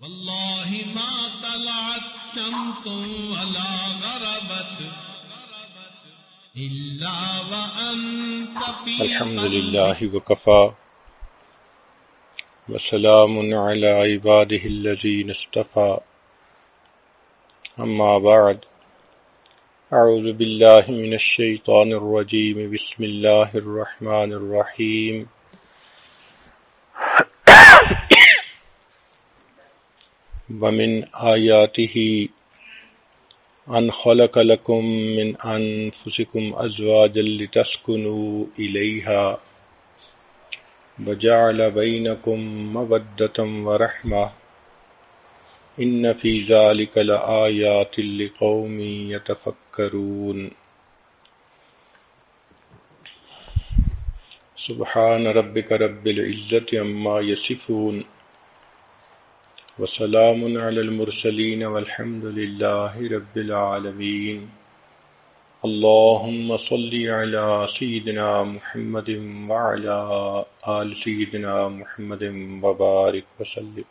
والله ما طلعت شمس ولا غربت إلا وأنت في الحمد لله وكفى وسلام على عباده الذين اصطفى أما بعد أعوذ بالله من الشيطان الرجيم بسم الله الرحمن الرحيم ومن آياته أن خلق لكم من أنفسكم أزواجا لتسكنوا إليها وجعل بينكم مودة ورحمة إن في ذلك لآيات لقوم يتفكرون سبحان ربك رب العزة عما يصفون وسلام على المرسلين والحمد لله رب العالمين اللهم صل على سيدنا محمد وعلى آل سيدنا محمد وبارك وسلم۔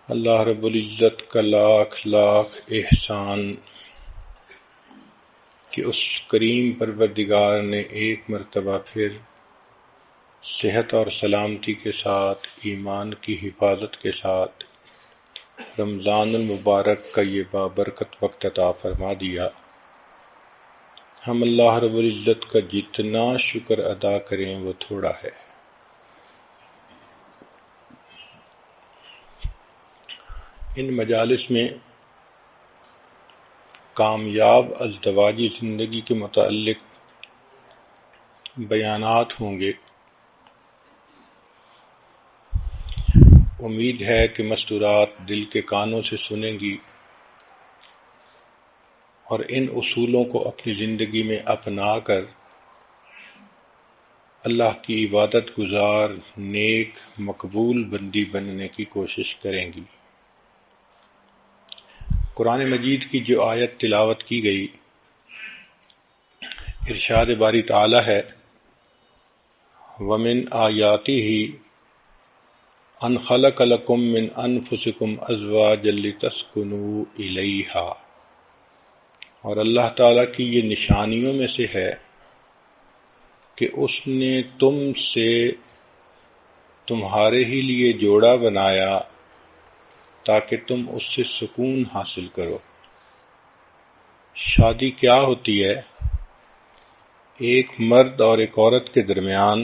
اللہ رب العزت کا لاکھ لاکھ احسان کہ اس کریم پروردگار نے ایک مرتبہ پھر صحت اور سلامتی کے ساتھ ایمان کی حفاظت کے ساتھ رمضان المبارک کا یہ بابرکت وقت عطا فرما دیا۔ ہم اللہ رب العزت کا جتنا شکر ادا کریں وہ تھوڑا ہے۔ ان مجالس میں کامیاب ازدواجی زندگی کے متعلق بیانات ہوں گے۔ امید ہے کہ مستورات دل کے کانوں سے سنیں گی اور ان اصولوں کو اپنی زندگی میں اپنا کر اللہ کی عبادت گزار نیک مقبول بندی بننے کی کوشش کریں گی۔ قرآن مجید کی جو آیت تلاوت کی گئی، ارشاد باری تعالی ہے وَمِنْ آیَاتِهِ ان خلق لکم من انفسکم ازواجا لتسکنوا الیہا، اور اللہ تعالیٰ کی یہ نشانیوں میں سے ہے کہ اس نے تم سے تمہارے ہی لیے جوڑا بنایا تاکہ تم اس سے سکون حاصل کرو۔ شادی کیا ہوتی ہے؟ ایک مرد اور ایک عورت کے درمیان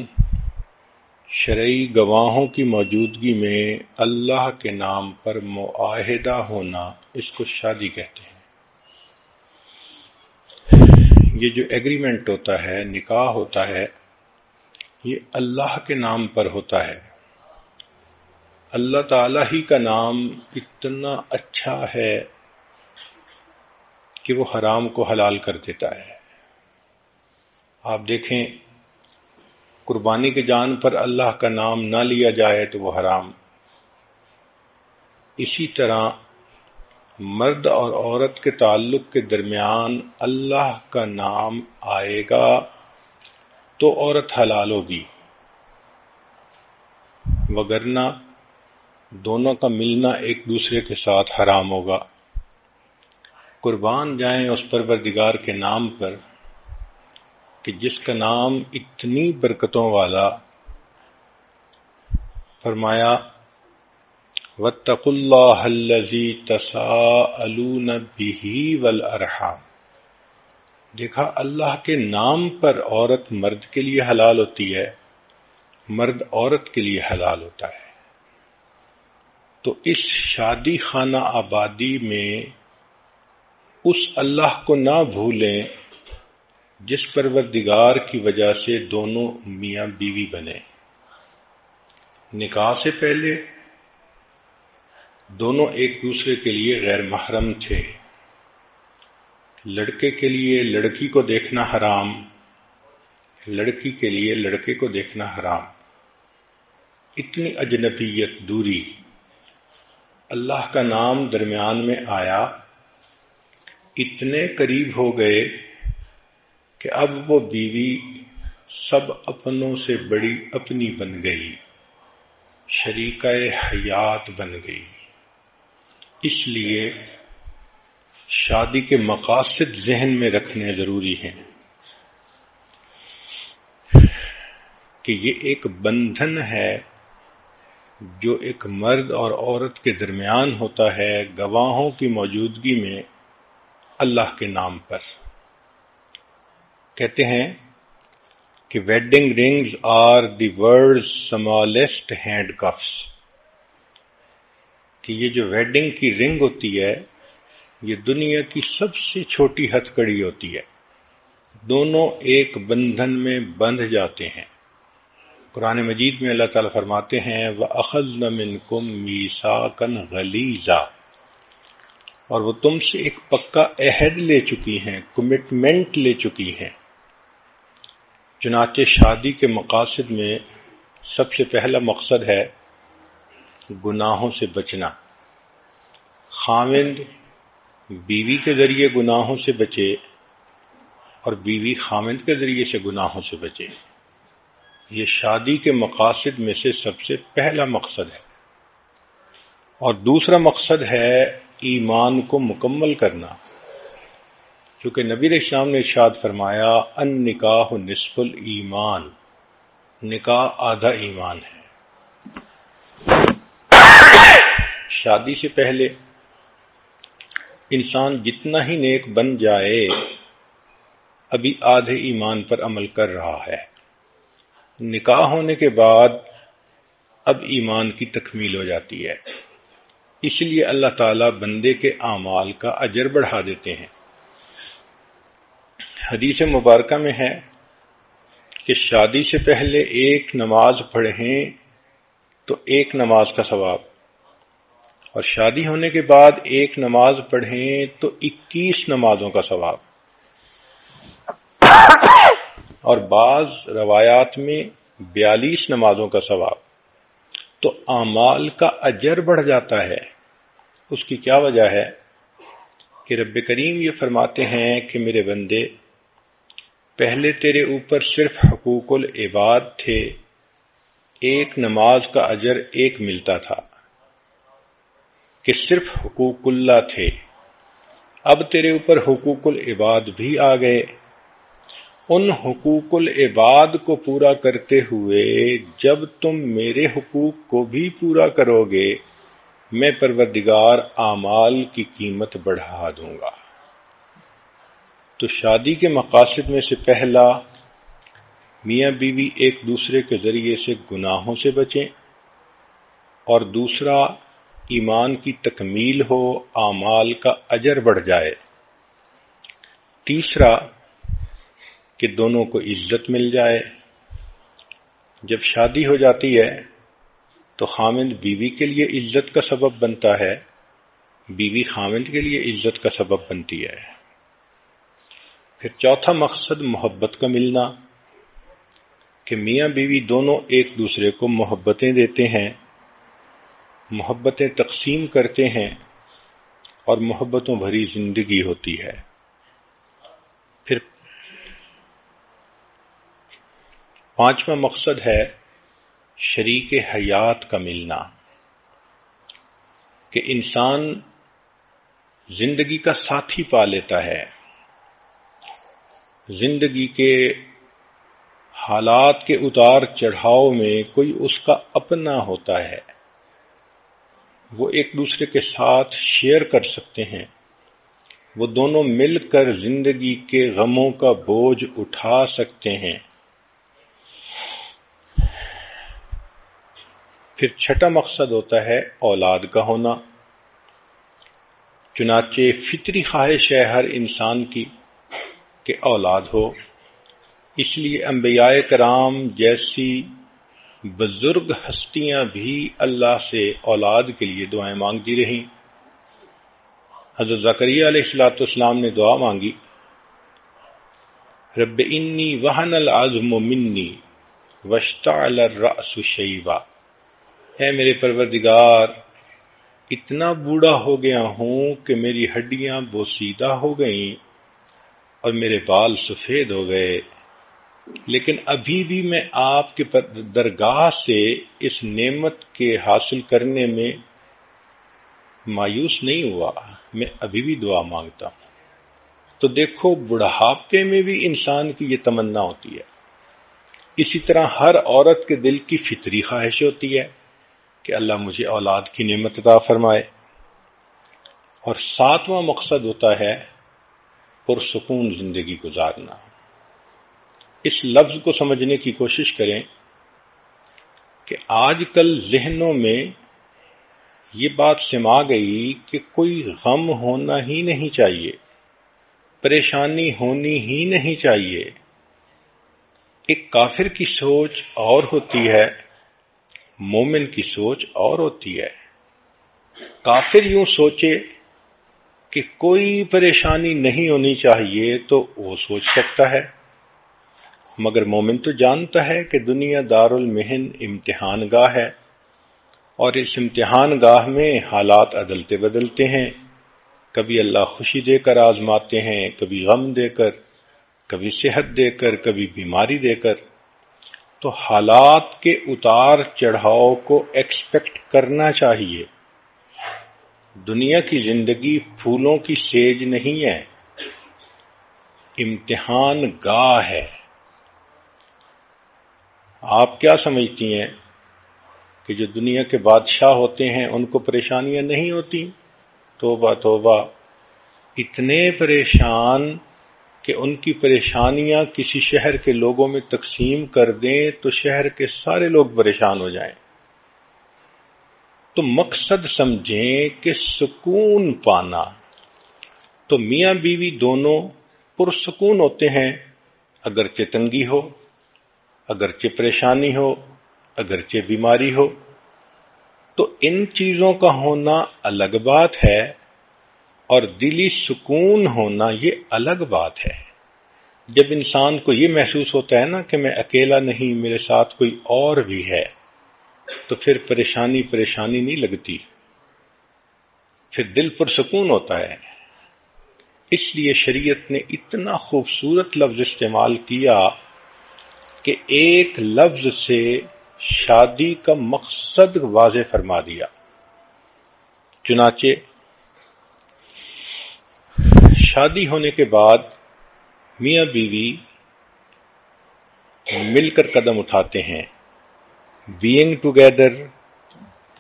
شرعی گواہوں کی موجودگی میں اللہ کے نام پر معاہدہ ہونا، اس کو شادی کہتے ہیں۔ یہ جو ایگریمنٹ ہوتا ہے، نکاح ہوتا ہے، یہ اللہ کے نام پر ہوتا ہے۔ اللہ تعالیٰ ہی کا نام اتنا اچھا ہے کہ وہ حرام کو حلال کر دیتا ہے۔ آپ دیکھیں، قربانی کے جان پر اللہ کا نام نہ لیا جائے تو وہ حرام۔ اسی طرح مرد اور عورت کے تعلق کے درمیان اللہ کا نام آئے گا تو عورت حلال ہوگی، وگرنہ دونوں کا ملنا ایک دوسرے کے ساتھ حرام ہوگا۔ قربان جائیں اس پروردگار کے نام پر کہ جس کا نام اتنی برکتوں والا، فرمایا وَاتَّقُوا اللَّهَ الَّذِي تَسَاءَلُونَ بِهِ وَالْأَرْحَامَ۔ دیکھا، اللہ کے نام پر عورت مرد کے لیے حلال ہوتی ہے، مرد عورت کے لیے حلال ہوتا ہے۔ تو اس شادی خانہ آبادی میں اس اللہ کو نہ بھولیں جس پروردگار کی وجہ سے دونوں میاں بیوی بنے۔ نکاح سے پہلے دونوں ایک دوسرے کے لیے غیر محرم تھے۔ لڑکے کے لیے لڑکی کو دیکھنا حرام، لڑکی کے لیے لڑکے کو دیکھنا حرام۔ اتنی اجنبیت، دوری۔ اللہ کا نام درمیان میں آیا، اتنے قریب ہو گئے کہ اب وہ بیوی سب اپنوں سے بڑی اپنی بن گئی۔ شریکہ حیات بن گئی. اس لیے شادی کے مقاصد ذہن میں رکھنے ضروری ہیں کہ یہ ایک بندھن ہے جو ایک مرد اور عورت کے درمیان ہوتا ہے گواہوں کی موجودگی میں اللہ کے نام پر. کہتے ہیں کہ wedding rings are the world's smallest handcuffs, کہ یہ جو ویڈنگ کی رنگ ہوتی ہے یہ دنیا کی سب سے چھوٹی ہتھ کڑی ہوتی ہے. دونوں ایک بندھن میں بندھ جاتے ہیں. قرآن مجید میں اللہ تعالیٰ فرماتے ہیں وَأَخَذْنَ مِنْكُمْ مِيثَاقًا غَلِيظًا، اور وہ تم سے ایک پکا عہد لے چکی ہیں، کمٹمنٹ لے چکی ہیں. چنانچہ شادی کے مقاصد میں سب سے پہلا مقصد ہے گناہوں سے بچنا. خاوند بیوی کے ذریعے گناہوں سے بچے اور بیوی خاوند کے ذریعے سے گناہوں سے بچے. یہ شادی کے مقاصد میں سے سب سے پہلا مقصد ہے. اور دوسرا مقصد ہے ایمان کو مکمل کرنا، کیونکہ نبی علیہ السلام نے ارشاد فرمایا النکاح نصف الایمان، نکاح آدھا ایمان ہے. شادی سے پہلے انسان جتنا ہی نیک بن جائے ابھی آدھے ایمان پر عمل کر رہا ہے. نکاح ہونے کے بعد اب ایمان کی تکمیل ہو جاتی ہے. اس لیے اللہ تعالیٰ بندے کے اعمال کا اجر بڑھا دیتے ہیں. حدیث مبارکہ میں ہے کہ شادی سے پہلے ایک نماز پڑھیں تو ایک نماز کا ثواب، اور شادی ہونے کے بعد ایک نماز پڑھیں تو 21 نمازوں کا ثواب. اور بعض روایات میں 42 نمازوں کا ثواب. تو اعمال کا اجر بڑھ جاتا ہے. اس کی کیا وجہ ہے کہ رب کریم یہ فرماتے ہیں کہ میرے بندے پہلے تیرے اوپر صرف حقوق العباد تھے، ایک نماز کا اجر ایک ملتا تھا کہ صرف حقوق اللہ تھے. اب تیرے اوپر حقوق العباد بھی آ گئے. ان حقوق العباد کو پورا کرتے ہوئے جب تم میرے حقوق کو بھی پورا کرو گے میں پروردگار اعمال کی قیمت بڑھا دوں گا. تو شادی کے مقاصد میں سے پہلا میاں بیوی ایک دوسرے کے ذریعے سے گناہوں سے بچیں، اور دوسرا ایمان کی تکمیل ہو، اعمال کا اجر بڑھ جائے. تیسرا کہ دونوں کو عزت مل جائے. جب شادی ہو جاتی ہے تو خاوند بیوی کے لیے عزت کا سبب بنتا ہے، بیوی خاوند کے لیے عزت کا سبب بنتی ہے. پھر چوتھا مقصد محبت کا ملنا، کہ میاں بیوی دونوں ایک دوسرے کو محبتیں دیتے ہیں، محبتیں تقسیم کرتے ہیں اور محبتوں بھری زندگی ہوتی ہے. پھر پانچواں مقصد ہے شریک حیات کا ملنا، کہ انسان زندگی کا ساتھی پا لیتا ہے. زندگی کے حالات کے اتار چڑھاؤ میں کوئی اس کا اپنا ہوتا ہے، وہ ایک دوسرے کے ساتھ شیئر کر سکتے ہیں. وہ دونوں مل کر زندگی کے غموں کا بوجھ اٹھا سکتے ہیں. پھر چھٹا مقصد ہوتا ہے اولاد کا ہونا. چنانچہ فطری خواہش ہے ہر انسان کی کہ اولاد ہو. اس لیے انبیاء کرام جیسی بزرگ ہستیاں بھی اللہ سے اولاد کے لیے دعائیں مانگتی رہیں. حضرت زکریا علیہ السلام نے دعا مانگی رب انی وہن العظم منی واشتعل الرأس شیبا، اے میرے پروردگار اتنا بوڑھا ہو گیا ہوں کہ میری ہڈیاں بوسیدہ ہو گئیں اور میرے بال سفید ہو گئے. لیکن ابھی بھی میں آپ کے درگاہ سے اس نعمت کے حاصل کرنے میں مایوس نہیں ہوا، میں ابھی بھی دعا مانگتا ہوں۔ تو دیکھو بڑھاپے میں بھی انسان کی یہ تمنا ہوتی ہے، اسی طرح ہر عورت کے دل کی فطری خواہش ہوتی ہے کہ اللہ مجھے اولاد کی نعمت عطا فرمائے۔ اور ساتواں مقصد ہوتا ہے پرسکون زندگی گزارنا۔ اس لفظ کو سمجھنے کی کوشش کریں کہ آج کل ذہنوں میں یہ بات سما گئی کہ کوئی غم ہونا ہی نہیں چاہیے، پریشانی ہونی ہی نہیں چاہیے۔ ایک کافر کی سوچ اور ہوتی ہے، مومن کی سوچ اور ہوتی ہے۔ کافر یوں سوچے کہ کوئی پریشانی نہیں ہونی چاہیے تو وہ سوچ سکتا ہے، مگر مومن تو جانتا ہے کہ دنیا دار المحن امتحان گاہ ہے، اور اس امتحان گاہ میں حالات عدلتے بدلتے ہیں، کبھی اللہ خوشی دے کر آزماتے ہیں، کبھی غم دے کر، کبھی صحت دے کر، کبھی بیماری دے کر۔ تو حالات کے اتار چڑھاؤ کو ایکسپیکٹ کرنا چاہیے۔ دنیا کی زندگی پھولوں کی سیج نہیں ہے، امتحان گاہ ہے۔ آپ کیا سمجھتی ہیں کہ جو دنیا کے بادشاہ ہوتے ہیں ان کو پریشانیاں نہیں ہوتی؟ توبہ توبہ، اتنے پریشان کہ ان کی پریشانیاں کسی شہر کے لوگوں میں تقسیم کر دیں تو شہر کے سارے لوگ پریشان ہو جائیں۔ تو مقصد سمجھیں کہ سکون پانا۔ تو میاں بیوی دونوں پرسکون ہوتے ہیں، اگرچہ تنگی ہو، اگرچہ پریشانی ہو، اگرچہ بیماری ہو۔ تو ان چیزوں کا ہونا الگ بات ہے، اور دلی سکون ہونا یہ الگ بات ہے۔ جب انسان کو یہ محسوس ہوتا ہے نا کہ میں اکیلا نہیں، میرے ساتھ کوئی اور بھی ہے، تو پھر پریشانی نہیں لگتی، پھر دل پرسکون ہوتا ہے۔ اس لیے شریعت نے اتنا خوبصورت لفظ استعمال کیا کہ ایک لفظ سے شادی کا مقصد واضح فرما دیا۔ چنانچہ شادی ہونے کے بعد میاں بیوی مل کر قدم اٹھاتے ہیں، being together,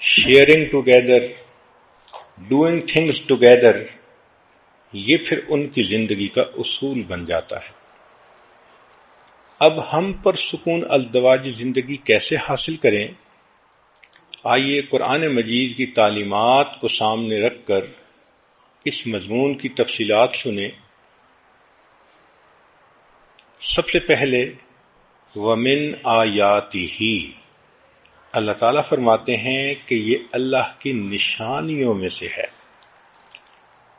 sharing together, doing things together، یہ پھر ان کی زندگی کا اصول بن جاتا ہے۔ اب ہم پر سکون ازدواجی زندگی کیسے حاصل کریں؟ آئیے قرآن مجید کی تعلیمات کو سامنے رکھ کر اس مضمون کی تفصیلات سنیں۔ سب سے پہلے وَمِنْ آیَاتِهِ، اللہ تعالیٰ فرماتے ہیں کہ یہ اللہ کی نشانیوں میں سے ہے۔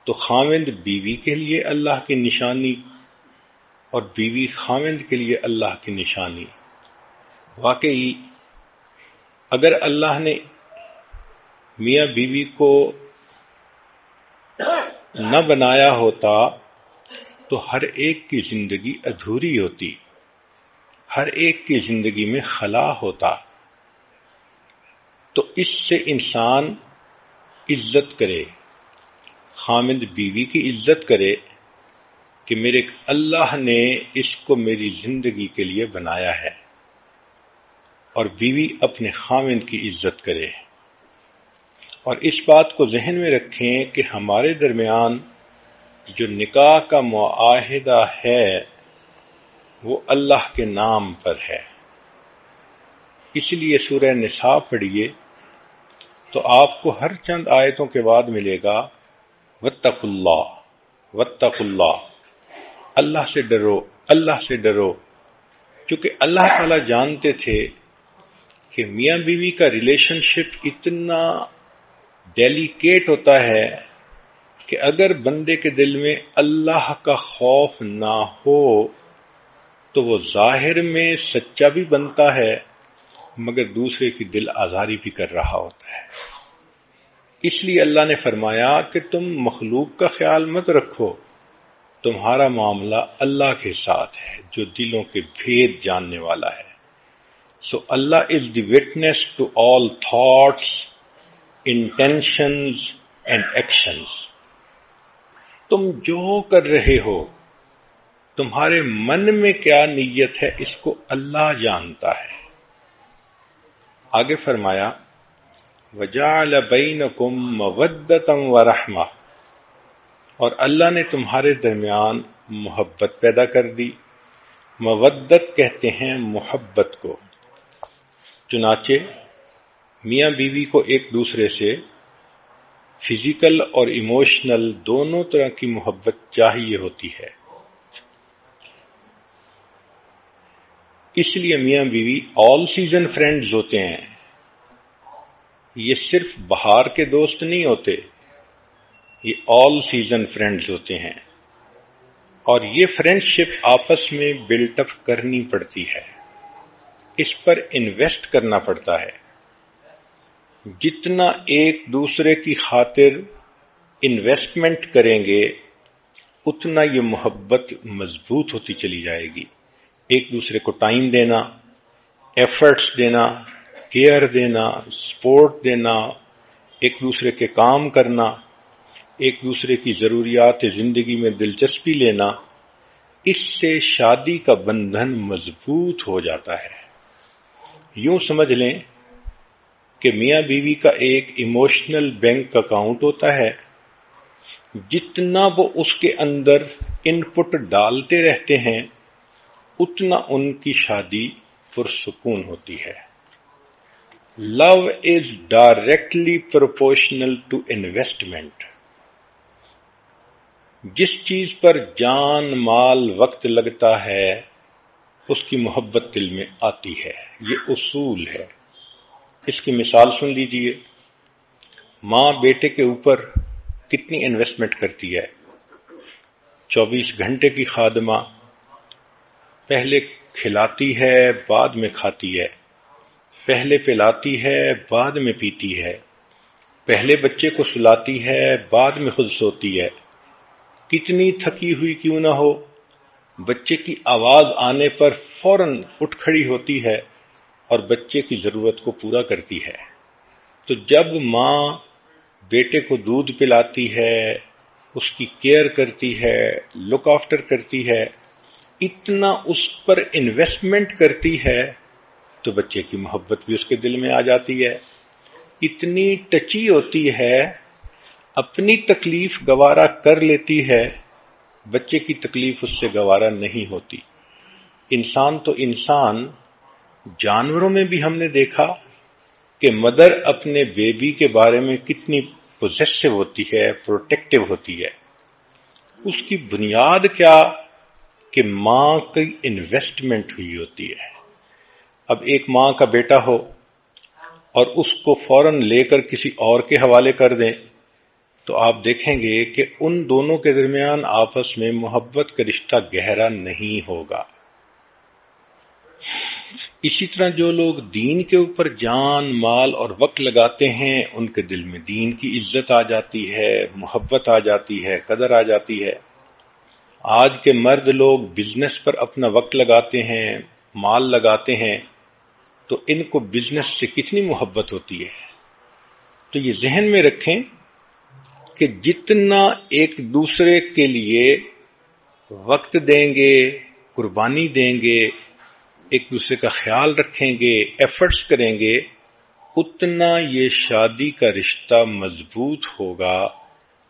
تو خاوند بیوی کے لیے اللہ کی نشانی اور بیوی خاوند کے لیے اللہ کی نشانی۔ واقعی اگر اللہ نے میاں بیوی کو نہ بنایا ہوتا تو ہر ایک کی زندگی ادھوری ہوتی، ہر ایک کی زندگی میں خلا ہوتا۔ تو اس سے انسان عزت کرے، خامد بیوی کی عزت کرے کہ میرے اللہ نے اس کو میری زندگی کے لیے بنایا ہے، اور بیوی اپنے خامد کی عزت کرے۔ اور اس بات کو ذہن میں رکھیں کہ ہمارے درمیان جو نکاح کا معاہدہ ہے وہ اللہ کے نام پر ہے۔ اس لیے سورہ نساء پڑھیے تو آپ کو ہر چند آیتوں کے بعد ملے گا واتقوا اللہ، واتقوا اللہ، اللہ سے ڈرو، اللہ سے ڈرو، کیونکہ اللہ تعالیٰ جانتے تھے کہ میاں بیوی کا ریلیشن شپ اتنا ڈیلیکیٹ ہوتا ہے کہ اگر بندے کے دل میں اللہ کا خوف نہ ہو تو وہ ظاہر میں سچا بھی بنتا ہے مگر دوسرے کی دل آزاری بھی کر رہا ہوتا ہے۔ اس لیے اللہ نے فرمایا کہ تم مخلوق کا خیال مت رکھو، تمہارا معاملہ اللہ کے ساتھ ہے جو دلوں کے بھید جاننے والا ہے. So Allah is the witness to all thoughts, intentions and actions. تم جو کر رہے ہو تمہارے من میں کیا نیت ہے اس کو اللہ جانتا ہے. آگے فرمایا وَجَعَلَ بَيْنَكُمْ مَوَدَّةً وَرَحْمَةً، اور اللہ نے تمہارے درمیان محبت پیدا کر دی. مودت کہتے ہیں محبت کو. چنانچہ میاں بیوی کو ایک دوسرے سے فزیکل اور ایموشنل دونوں طرح کی محبت چاہیے ہوتی ہے. اس لیے میاں بیوی آل سیزن فرینڈز ہوتے ہیں. یہ صرف بہار کے دوست نہیں ہوتے، یہ آل سیزن فرینڈز ہوتے ہیں. اور یہ فرینڈشپ آپس میں بلٹ اپ کرنی پڑتی ہے، اس پر انویسٹ کرنا پڑتا ہے. جتنا ایک دوسرے کی خاطر انویسٹمنٹ کریں گے اتنا یہ محبت مضبوط ہوتی چلی جائے گی. ایک دوسرے کو ٹائم دینا، ایفرٹس دینا، کیئر دینا، سپورٹ دینا، ایک دوسرے کے کام کرنا، ایک دوسرے کی ضروریات زندگی میں دلچسپی لینا، اس سے شادی کا بندھن مضبوط ہو جاتا ہے. یوں سمجھ لیں کہ میاں بیوی کا ایک ایموشنل بینک اکاؤنٹ ہوتا ہے. جتنا وہ اس کے اندر ان پٹ ڈالتے رہتے ہیں اتنا ان کی شادی پرسکون ہوتی ہے. Love is directly proportional to investment. جس چیز پر جان مال وقت لگتا ہے اس کی محبت دل میں آتی ہے. یہ اصول ہے. اس کی مثال سن لیجئے. ماں بیٹے کے اوپر کتنی انویسٹمنٹ کرتی ہے. 24 گھنٹے کی خادمہ، پہلے کھلاتی ہے بعد میں کھاتی ہے، پہلے پلاتی ہے بعد میں پیتی ہے، پہلے بچے کو سلاتی ہے بعد میں خود سوتی ہے. کتنی تھکی ہوئی کیوں نہ ہو، بچے کی آواز آنے پر فوراً اٹھ کھڑی ہوتی ہے اور بچے کی ضرورت کو پورا کرتی ہے. تو جب ماں بیٹے کو دودھ پلاتی ہے، اس کی کیئر کرتی ہے، لک آفٹر کرتی ہے، اتنا اس پر انویسٹمنٹ کرتی ہے تو بچے کی محبت بھی اس کے دل میں آ جاتی ہے. اتنی ٹچی ہوتی ہے، اپنی تکلیف گوارا کر لیتی ہے، بچے کی تکلیف اس سے گوارا نہیں ہوتی. انسان تو انسان، جانوروں میں بھی ہم نے دیکھا کہ مدر اپنے بیبی کے بارے میں کتنی پوزیسو ہوتی ہے، پروٹیکٹیو ہوتی ہے. اس کی بنیاد کیا کہ ماں کی انویسٹمنٹ ہوئی ہوتی ہے. اب ایک ماں کا بیٹا ہو اور اس کو فوراً لے کر کسی اور کے حوالے کر دیں تو آپ دیکھیں گے کہ ان دونوں کے درمیان آپس میں محبت کا رشتہ گہرا نہیں ہوگا. اسی طرح جو لوگ دین کے اوپر جان مال اور وقت لگاتے ہیں ان کے دل میں دین کی عزت آ جاتی ہے، محبت آ جاتی ہے، قدر آ جاتی ہے. آج کے مرد لوگ بزنس پر اپنا وقت لگاتے ہیں، مال لگاتے ہیں، تو ان کو بزنس سے کتنی محبت ہوتی ہے. تو یہ ذہن میں رکھیں کہ جتنا ایک دوسرے کے لیے وقت دیں گے، قربانی دیں گے، ایک دوسرے کا خیال رکھیں گے، ایفرٹس کریں گے، اتنا یہ شادی کا رشتہ مضبوط ہوگا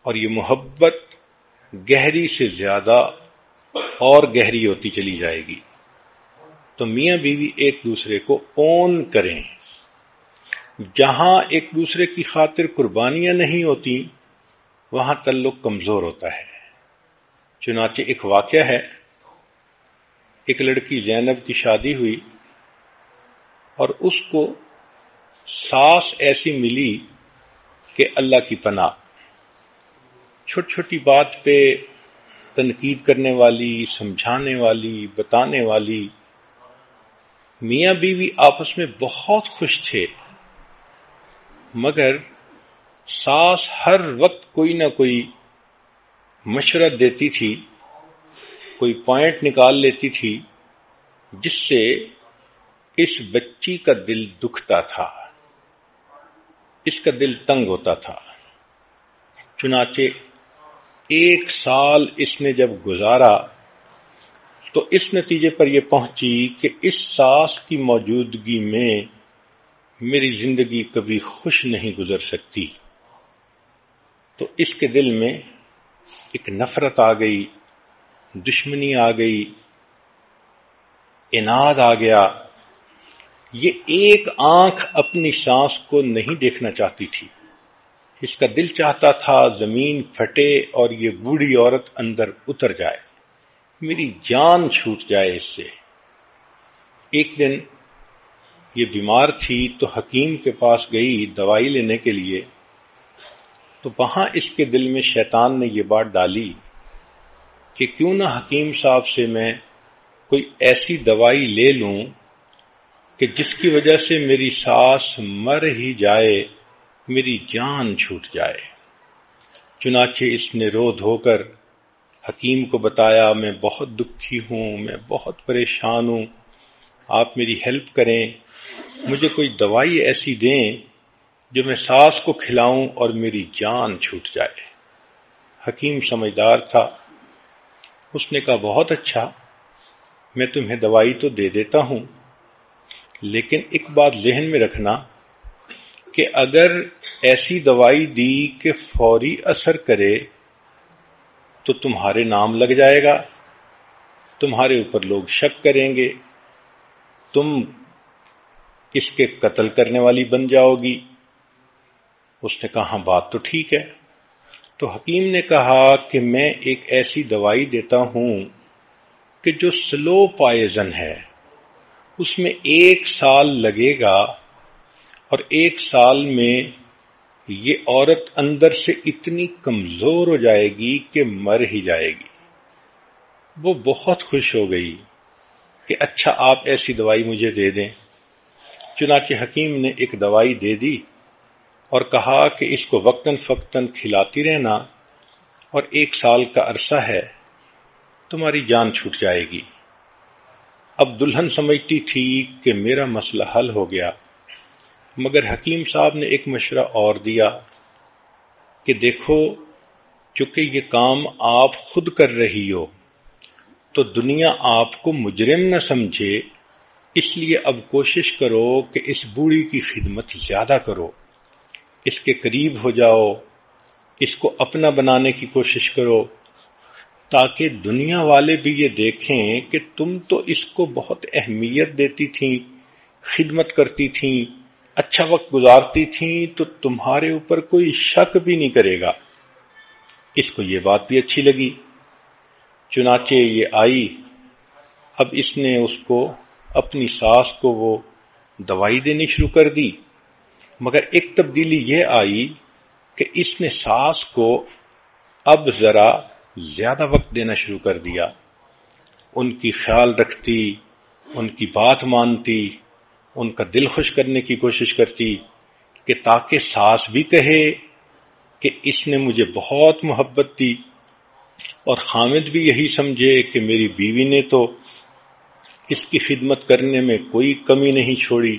اور یہ محبت گہری سے زیادہ اور گہری ہوتی چلی جائے گی. تو میاں بیوی ایک دوسرے کو اون کریں. جہاں ایک دوسرے کی خاطر قربانیاں نہیں ہوتی وہاں تعلق کمزور ہوتا ہے. چنانچہ ایک واقعہ ہے، ایک لڑکی زینب کی شادی ہوئی اور اس کو ساس ایسی ملی کہ اللہ کی پناہ. چھوٹی چھوٹی بات پہ تنقید کرنے والی، سمجھانے والی، بتانے والی. میاں بیوی آپس میں بہت خوش تھے، مگر ساس ہر وقت کوئی نہ کوئی مشورہ دیتی تھی کوئی پوائنٹ نکال لیتی تھی جس سے اس بچی کا دل دکھتا تھا، اس کا دل تنگ ہوتا تھا۔ چنانچہ 1 سال اس نے جب گزارا تو اس نتیجے پر یہ پہنچی کہ اس ساس کی موجودگی میں میری زندگی کبھی خوش نہیں گزر سکتی۔ تو اس کے دل میں ایک نفرت آ گئی، دشمنی آ گئی، عناد آ گیا۔ یہ ایک آنکھ اپنی سانس کو نہیں دیکھنا چاہتی تھی، اس کا دل چاہتا تھا زمین پھٹے اور یہ بوڑھی عورت اندر اتر جائے، میری جان چھوٹ جائے اس سے۔ ایک دن یہ بیمار تھی تو حکیم کے پاس گئی دوائی لینے کے لیے، تو وہاں اس کے دل میں شیطان نے یہ بات ڈالی کہ کیوں نہ حکیم صاحب سے میں کوئی ایسی دوائی لے لوں کہ جس کی وجہ سے میری ساس مر ہی جائے، میری جان چھوٹ جائے۔ چنانچہ اس نے رو دھو کر حکیم کو بتایا، میں بہت دکھی ہوں، میں بہت پریشان ہوں، آپ میری ہیلپ کریں، مجھے کوئی دوائی ایسی دیں جو میں ساس کو کھلاؤں اور میری جان چھوٹ جائے۔ حکیم سمجھدار تھا، اس نے کہا بہت اچھا، میں تمہیں دوائی تو دے دیتا ہوں، لیکن ایک بات ذہن میں رکھنا کہ اگر ایسی دوائی دی کہ فوری اثر کرے تو تمہارے نام لگ جائے گا، تمہارے اوپر لوگ شک کریں گے، تم اس کے قتل کرنے والی بن جاؤ گی۔ اس نے کہا بات تو ٹھیک ہے۔ تو حکیم نے کہا کہ میں ایک ایسی دوائی دیتا ہوں کہ جو سلو پوائزن ہے، اس میں 1 سال لگے گا اور 1 سال میں یہ عورت اندر سے اتنی کمزور ہو جائے گی کہ مر ہی جائے گی۔ وہ بہت خوش ہو گئی کہ اچھا آپ ایسی دوائی مجھے دے دیں۔ چنانچہ حکیم نے ایک دوائی دے دی اور کہا کہ اس کو وقتاً فوقتاً کھلاتی رہنا، اور 1 سال کا عرصہ ہے، تمہاری جان چھوٹ جائے گی۔ اب دلہن سمجھتی تھی کہ میرا مسئلہ حل ہو گیا، مگر حکیم صاحب نے ایک مشورہ اور دیا کہ دیکھو، چونکہ یہ کام آپ خود کر رہی ہو تو دنیا آپ کو مجرم نہ سمجھے، اس لیے اب کوشش کرو کہ اس بوڑھی کی خدمت زیادہ کرو، اس کے قریب ہو جاؤ، اس کو اپنا بنانے کی کوشش کرو، تاکہ دنیا والے بھی یہ دیکھیں کہ تم تو اس کو بہت اہمیت دیتی تھیں، خدمت کرتی تھیں، اچھا وقت گزارتی تھیں، تو تمہارے اوپر کوئی شک بھی نہیں کرے گا۔ اس کو یہ بات بھی اچھی لگی، چنانچہ یہ آئی۔ اب اس نے اس کو اپنی ساس کو وہ دوائی دینی شروع کر دی، مگر ایک تبدیلی یہ آئی کہ اس نے ساس کو اب ذرا زیادہ وقت دینا شروع کر دیا، ان کی خیال رکھتی، ان کی بات مانتی، ان کا دل خوش کرنے کی کوشش کرتی کہ تاکہ ساس بھی کہے کہ اس نے مجھے بہت محبت دی، اور خامد بھی یہی سمجھے کہ میری بیوی نے تو اس کی خدمت کرنے میں کوئی کمی نہیں چھوڑی۔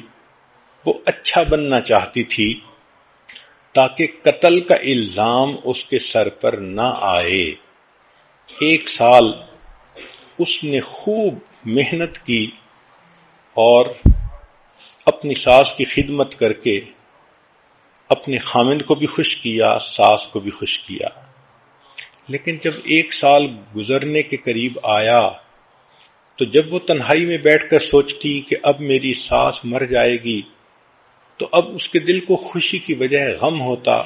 وہ اچھا بننا چاہتی تھی تاکہ قتل کا الزام اس کے سر پر نہ آئے۔ 1 سال اس نے خوب محنت کی اور اپنی ساس کی خدمت کر کے اپنے خامند کو بھی خوش کیا، ساس کو بھی خوش کیا۔ لیکن جب 1 سال گزرنے کے قریب آیا تو جب وہ تنہائی میں بیٹھ کر سوچتی کہ اب میری ساس مر جائے گی، تو اب اس کے دل کو خوشی کی بجائے غم ہوتا،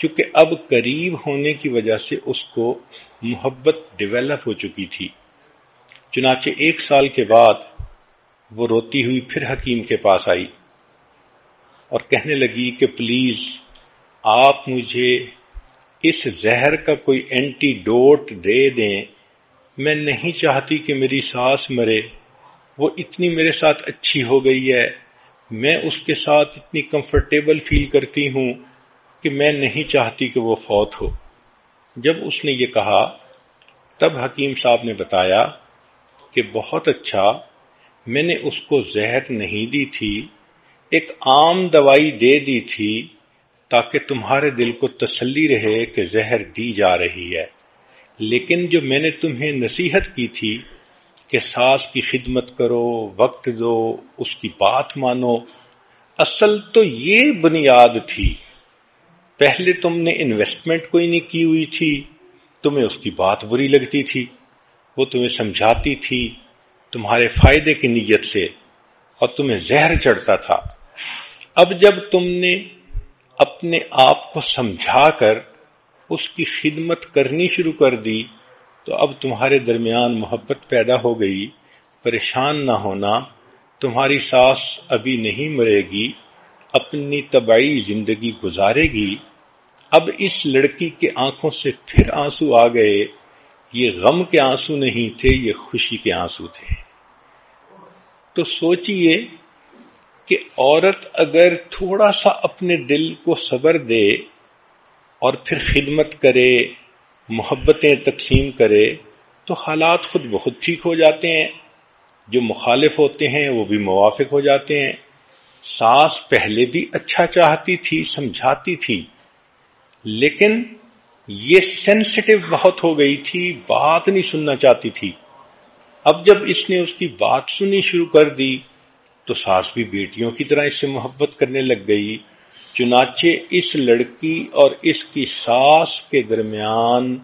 کیونکہ اب قریب ہونے کی وجہ سے اس کو محبت ڈیولپ ہو چکی تھی۔ چنانچہ 1 سال کے بعد وہ روتی ہوئی پھر حکیم کے پاس آئی اور کہنے لگی کہ پلیز آپ مجھے اس زہر کا کوئی اینٹی ڈوٹ دے دیں، میں نہیں چاہتی کہ میری ساس مرے، وہ اتنی میرے ساتھ اچھی ہو گئی ہے، میں اس کے ساتھ اتنی کمفرٹیبل فیل کرتی ہوں کہ میں نہیں چاہتی کہ وہ فوت ہو۔ جب اس نے یہ کہا، تب حکیم صاحب نے بتایا کہ بہت اچھا، میں نے اس کو زہر نہیں دی تھی، ایک عام دوائی دے دی تھی تاکہ تمہارے دل کو تسلی رہے کہ زہر دی جا رہی ہے، لیکن جو میں نے تمہیں نصیحت کی تھی کہ ساس کی خدمت کرو، وقت دو، اس کی بات مانو، اصل تو یہ بنیاد تھی۔ پہلے تم نے انویسٹمنٹ کوئی نہیں کی ہوئی تھی، تمہیں اس کی بات بری لگتی تھی، وہ تمہیں سمجھاتی تھی تمہارے فائدے کی نیت سے اور تمہیں زہر چڑھتا تھا۔ اب جب تم نے اپنے آپ کو سمجھا کر اس کی خدمت کرنی شروع کر دی تو اب تمہارے درمیان محبت پیدا ہو گئی۔ پریشان نہ ہونا، تمہاری ساس ابھی نہیں مرے گی، اپنی طبعی زندگی گزارے گی۔ اب اس لڑکی کے آنکھوں سے پھر آنسو آ گئے، یہ غم کے آنسو نہیں تھے، یہ خوشی کے آنسو تھے۔ تو سوچئے کہ عورت اگر تھوڑا سا اپنے دل کو صبر دے اور پھر خدمت کرے، محبتیں تقسیم کرے تو حالات خود بخود ٹھیک ہو جاتے ہیں، جو مخالف ہوتے ہیں وہ بھی موافق ہو جاتے ہیں۔ ساس پہلے بھی اچھا چاہتی تھی، سمجھاتی تھی، لیکن یہ سینسٹیو بہت ہو گئی تھی، بات نہیں سننا چاہتی تھی۔ اب جب اس نے اس کی بات سنی شروع کر دی تو ساس بھی بیٹیوں کی طرح اس سے محبت کرنے لگ گئی۔ چنانچہ اس لڑکی اور اس کی ساس کے درمیان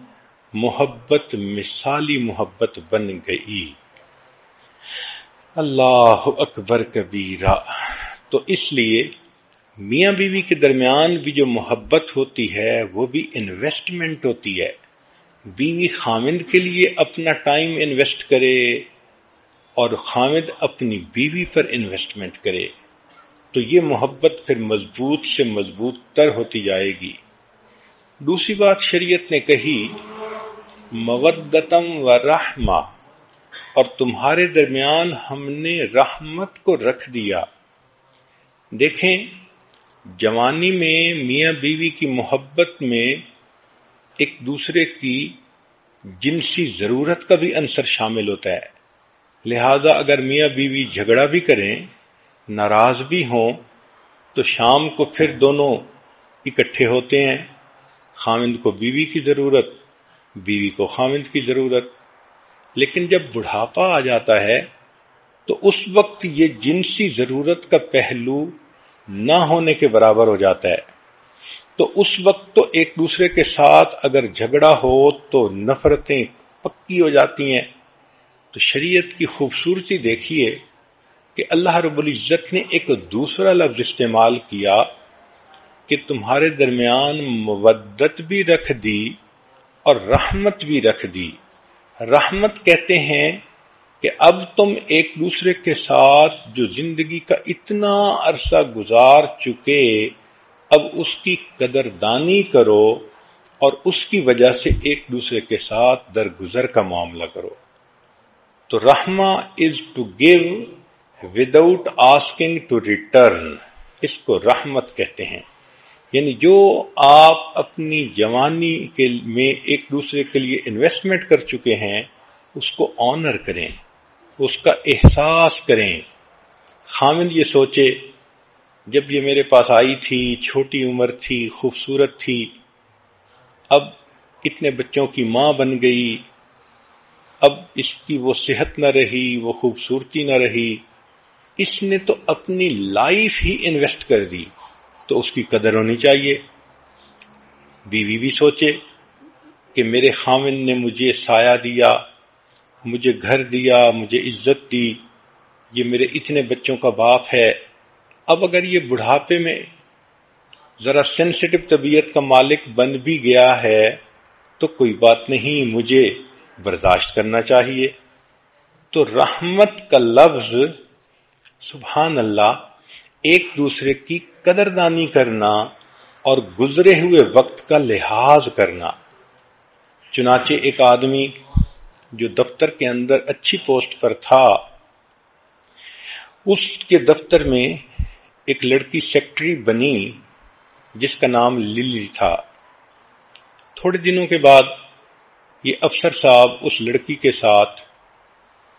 محبت مثالی محبت بن گئی۔ اللہ اکبر کبیرہ۔ تو اس لیے میاں بیوی کے درمیان بھی جو محبت ہوتی ہے وہ بھی انویسٹمنٹ ہوتی ہے۔ بیوی خامند کے لیے اپنا ٹائم انویسٹ کرے اور خامند اپنی بیوی پر انویسٹمنٹ کرے تو یہ محبت پھر مضبوط سے مضبوط تر ہوتی جائے گی۔ دوسری بات شریعت نے کہی مودتم و رحمہ، اور تمہارے درمیان ہم نے رحمت کو رکھ دیا۔ دیکھیں، جوانی میں میاں بیوی کی محبت میں ایک دوسرے کی جنسی ضرورت کا بھی عنصر شامل ہوتا ہے، لہذا اگر میاں بیوی جھگڑا بھی کریں، ناراض بھی ہوں، تو شام کو پھر دونوں اکٹھے ہوتے ہیں، خامند کو بیوی کی ضرورت، بیوی کو خامند کی ضرورت۔ لیکن جب بڑھاپا آ جاتا ہے تو اس وقت یہ جنسی ضرورت کا پہلو نہ ہونے کے برابر ہو جاتا ہے، تو اس وقت تو ایک دوسرے کے ساتھ اگر جھگڑا ہو تو نفرتیں پکی ہو جاتی ہیں۔ تو شریعت کی خوبصورتی دیکھیے کہ اللہ رب العزت نے ایک دوسرا لفظ استعمال کیا کہ تمہارے درمیان مودت بھی رکھ دی اور رحمت بھی رکھ دی۔ رحمت کہتے ہیں کہ اب تم ایک دوسرے کے ساتھ جو زندگی کا اتنا عرصہ گزار چکے، اب اس کی قدردانی کرو اور اس کی وجہ سے ایک دوسرے کے ساتھ درگزر کا معاملہ کرو۔ تو رحمہ is to give without asking to return, اس کو رحمت کہتے ہیں۔ یعنی جو آپ اپنی جوانی میں ایک دوسرے کے لیے انویسٹمنٹ کر چکے ہیں اس کو آنر کریں، اس کا احساس کریں۔ خامند یہ سوچے جب یہ میرے پاس آئی تھی، چھوٹی عمر تھی، خوبصورت تھی، اب اتنے بچوں کی ماں بن گئی، اب اس کی وہ صحت نہ رہی، وہ خوبصورتی نہ رہی، اس نے تو اپنی لائف ہی انویسٹ کر دی، تو اس کی قدر ہونی چاہیے۔ بیوی بھی سوچے کہ میرے خامند نے مجھے سایہ دیا، مجھے گھر دیا، مجھے عزت دی، یہ میرے اتنے بچوں کا باپ ہے، اب اگر یہ بڑھاپے میں ذرا سینسٹیو طبیعت کا مالک بن بھی گیا ہے تو کوئی بات نہیں، مجھے برداشت کرنا چاہیے۔ تو رحمت کا لفظ، سبحان اللہ، ایک دوسرے کی قدردانی کرنا اور گزرے ہوئے وقت کا لحاظ کرنا۔ چنانچہ ایک آدمی جو دفتر کے اندر اچھی پوسٹ پر تھا، اس کے دفتر میں ایک لڑکی سیکٹری بنی جس کا نام للی تھا۔ تھوڑے دنوں کے بعد یہ افسر صاحب اس لڑکی کے ساتھ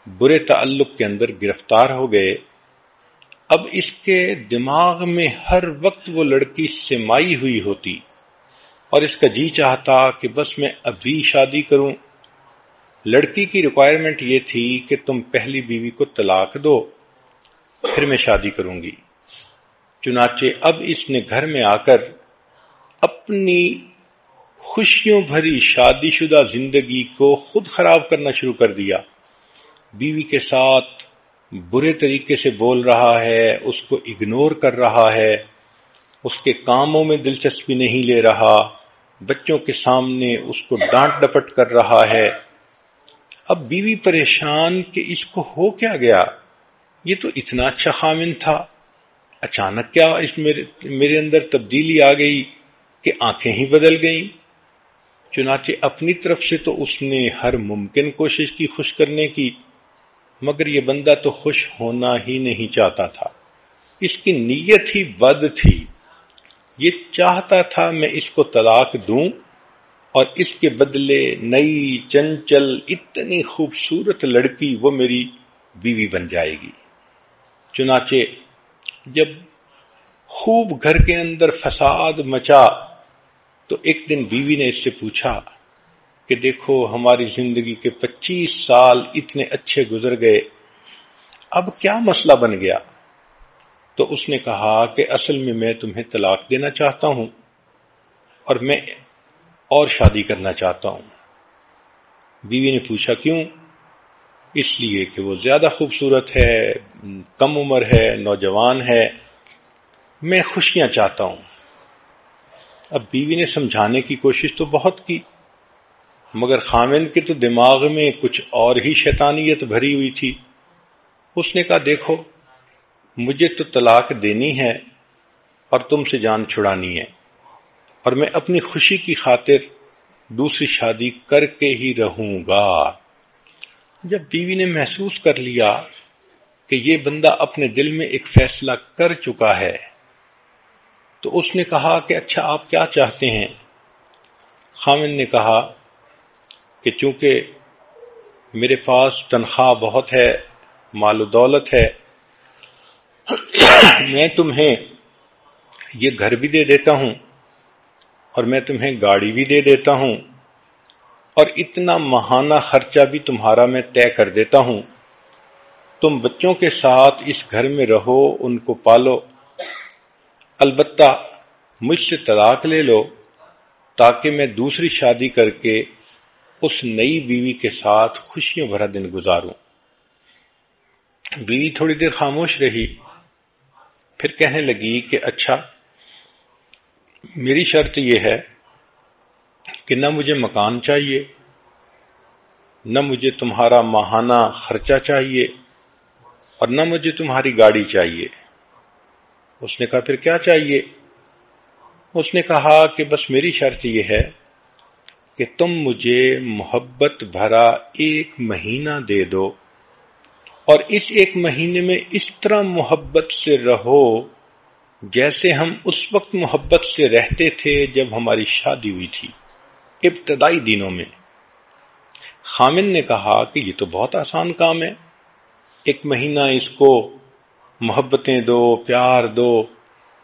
برے تعلق کے اندر گرفتار ہو گئے۔ اب اس کے دماغ میں ہر وقت وہ لڑکی سمائی ہوئی ہوتی اور اس کا جی چاہتا کہ بس میں ابھی شادی کروں۔ لڑکی کی ریکوائرمنٹ یہ تھی کہ تم پہلی بیوی کو طلاق دو پھر میں شادی کروں گی۔ چنانچہ اب اس نے گھر میں آ کر اپنی خوشیوں بھری شادی شدہ زندگی کو خود خراب کرنا شروع کر دیا۔ بیوی کے ساتھ برے طریقے سے بول رہا ہے، اس کو اگنور کر رہا ہے، اس کے کاموں میں دلچسپی نہیں لے رہا، بچوں کے سامنے اس کو ڈانٹ ڈپٹ کر رہا ہے۔ اب بیوی پریشان کہ اس کو ہو کیا گیا، یہ تو اتنا اچھا خامن تھا، اچانک کیا اس میرے اندر تبدیلی آ گئی کہ آنکھیں ہی بدل گئیں۔ چنانچہ اپنی طرف سے تو اس نے ہر ممکن کوشش کی خوش کرنے کی، مگر یہ بندہ تو خوش ہونا ہی نہیں چاہتا تھا، اس کی نیت ہی بد تھی۔ یہ چاہتا تھا میں اس کو طلاق دوں اور اس کے بدلے نئی چنچل اتنی خوبصورت لڑکی وہ میری بیوی بن جائے گی۔ چنانچہ جب خوب گھر کے اندر فساد مچا تو ایک دن بیوی نے اس سے پوچھا کہ دیکھو ہماری زندگی کے 25 سال اتنے اچھے گزر گئے، اب کیا مسئلہ بن گیا؟ تو اس نے کہا کہ اصل میں تمہیں طلاق دینا چاہتا ہوں اور میں اور شادی کرنا چاہتا ہوں۔ بیوی نے پوچھا کیوں؟ اس لیے کہ وہ زیادہ خوبصورت ہے، کم عمر ہے، نوجوان ہے، میں خوشیاں چاہتا ہوں۔ اب بیوی نے سمجھانے کی کوشش تو بہت کی، مگر خامن کے تو دماغ میں کچھ اور ہی شیطانیت بھری ہوئی تھی۔ اس نے کہا دیکھو مجھے تو طلاق دینی ہے اور تم سے جان چھڑانی ہے، اور میں اپنی خوشی کی خاطر دوسری شادی کر کے ہی رہوں گا۔ جب بیوی نے محسوس کر لیا کہ یہ بندہ اپنے دل میں ایک فیصلہ کر چکا ہے تو اس نے کہا کہ اچھا آپ کیا چاہتے ہیں؟ خامن نے کہا کہ چونکہ میرے پاس تنخواہ بہت ہے، مال و دولت ہے، میں تمہیں یہ گھر بھی دے دیتا ہوں اور میں تمہیں گاڑی بھی دے دیتا ہوں اور اتنا ماہانہ خرچہ بھی تمہارا میں طے کر دیتا ہوں، تم بچوں کے ساتھ اس گھر میں رہو، ان کو پالو، البتہ مجھ سے طلاق لے لو تاکہ میں دوسری شادی کر کے اس نئی بیوی کے ساتھ خوشیوں بھرا دن گزاروں۔ بیوی تھوڑی دیر خاموش رہی، پھر کہنے لگی کہ اچھا میری شرط یہ ہے کہ نہ مجھے مکان چاہیے، نہ مجھے تمہارا ماہانہ خرچہ چاہیے اور نہ مجھے تمہاری گاڑی چاہیے۔ اس نے کہا پھر کیا چاہیے؟ اس نے کہا کہ بس میری شرط یہ ہے کہ تم مجھے محبت بھرا 1 مہینہ دے دو اور اس 1 مہینے میں اس طرح محبت سے رہو جیسے ہم اس وقت محبت سے رہتے تھے جب ہماری شادی ہوئی تھی، ابتدائی دنوں میں۔ خامن نے کہا کہ یہ تو بہت آسان کام ہے، 1 مہینہ اس کو محبتیں دو، پیار دو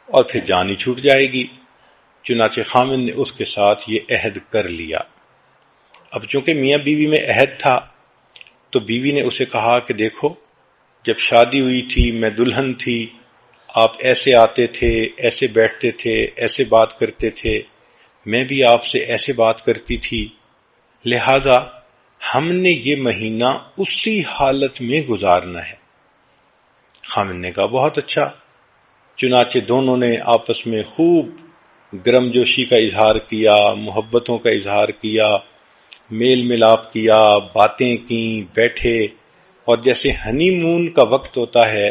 اور پھر جان ہی چھوٹ جائے گی۔ چنانچہ خامن نے اس کے ساتھ یہ عہد کر لیا۔ اب چونکہ میاں بیوی میں عہد تھا تو بیوی نے اسے کہا کہ دیکھو جب شادی ہوئی تھی میں دلہن تھی، آپ ایسے آتے تھے، ایسے بیٹھتے تھے، ایسے بات کرتے تھے، میں بھی آپ سے ایسے بات کرتی تھی، لہذا ہم نے یہ مہینہ اسی حالت میں گزارنا ہے۔ خامن نے کہا بہت اچھا۔ چنانچہ دونوں نے آپس میں خوب گرم جوشی کا اظہار کیا، محبتوں کا اظہار کیا، میل ملاپ کیا، باتیں کیں، بیٹھے، اور جیسے ہنی مون کا وقت ہوتا ہے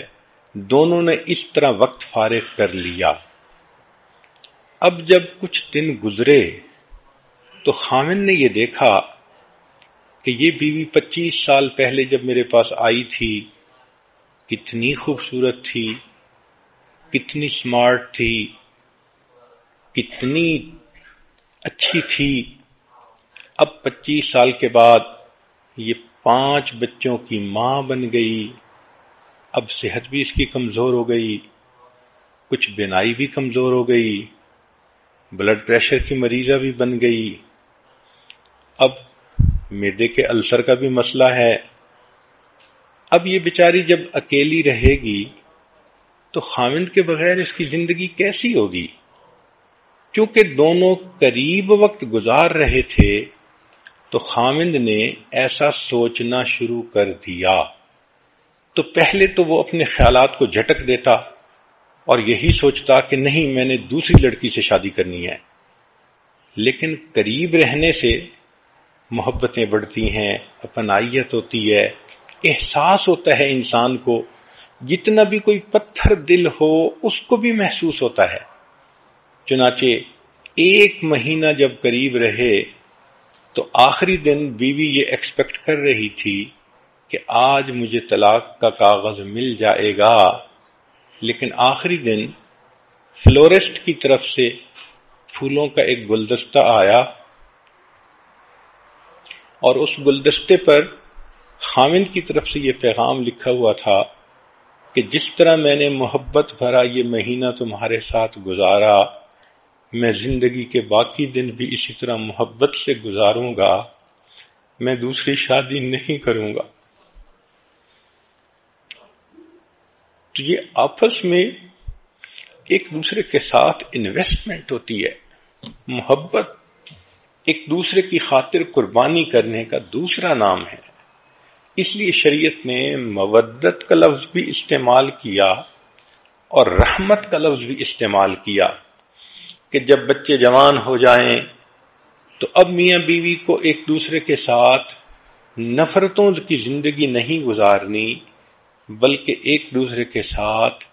دونوں نے اس طرح وقت فارغ کر لیا۔ اب جب کچھ دن گزرے تو خامن نے یہ دیکھا کہ یہ بیوی 25 سال پہلے جب میرے پاس آئی تھی کتنی خوبصورت تھی، کتنی سمارٹ تھی، کتنی اچھی تھی، اب 25 سال کے بعد یہ 5 بچوں کی ماں بن گئی. اب صحت بھی اس کی کمزور ہو گئی، کچھ بینائی بھی کمزور ہو گئی، بلڈ پریشر کی مریضہ بھی بن گئی. اب معدے کے السر کا بھی مسئلہ ہے. اب یہ بیچاری جب اکیلی رہے گی تو خاوند کے بغیر اس کی زندگی کیسی ہوگی؟ کیونکہ دونوں قریب وقت گزار رہے تھے تو خاوند نے ایسا سوچنا شروع کر دیا. تو پہلے تو وہ اپنے خیالات کو جھٹک دیتا اور یہی سوچتا کہ نہیں، میں نے دوسری لڑکی سے شادی کرنی ہے. لیکن قریب رہنے سے محبتیں بڑھتی ہیں، اپنائیت ہوتی ہے، احساس ہوتا ہے انسان کو. جتنا بھی کوئی پتھر دل ہو اس کو بھی محسوس ہوتا ہے. چنانچہ 1 مہینہ جب قریب رہے تو آخری دن بیوی یہ ایکسپیکٹ کر رہی تھی کہ آج مجھے طلاق کا کاغذ مل جائے گا، لیکن آخری دن فلورسٹ کی طرف سے پھولوں کا ایک گلدستہ آیا اور اس گلدستے پر خاوند کی طرف سے یہ پیغام لکھا ہوا تھا کہ جس طرح میں نے محبت بھرا یہ مہینہ تمہارے ساتھ گزارا، میں زندگی کے باقی دن بھی اسی طرح محبت سے گزاروں گا، میں دوسری شادی نہیں کروں گا. تو یہ آپس میں ایک دوسرے کے ساتھ انویسٹمنٹ ہوتی ہے. محبت ایک دوسرے کی خاطر قربانی کرنے کا دوسرا نام ہے. اس لیے شریعت نے مودت کا لفظ بھی استعمال کیا اور رحمت کا لفظ بھی استعمال کیا کہ جب بچے جوان ہو جائیں تو اب میاں بیوی کو ایک دوسرے کے ساتھ نفرتوں کی زندگی نہیں گزارنی، بلکہ ایک دوسرے کے ساتھ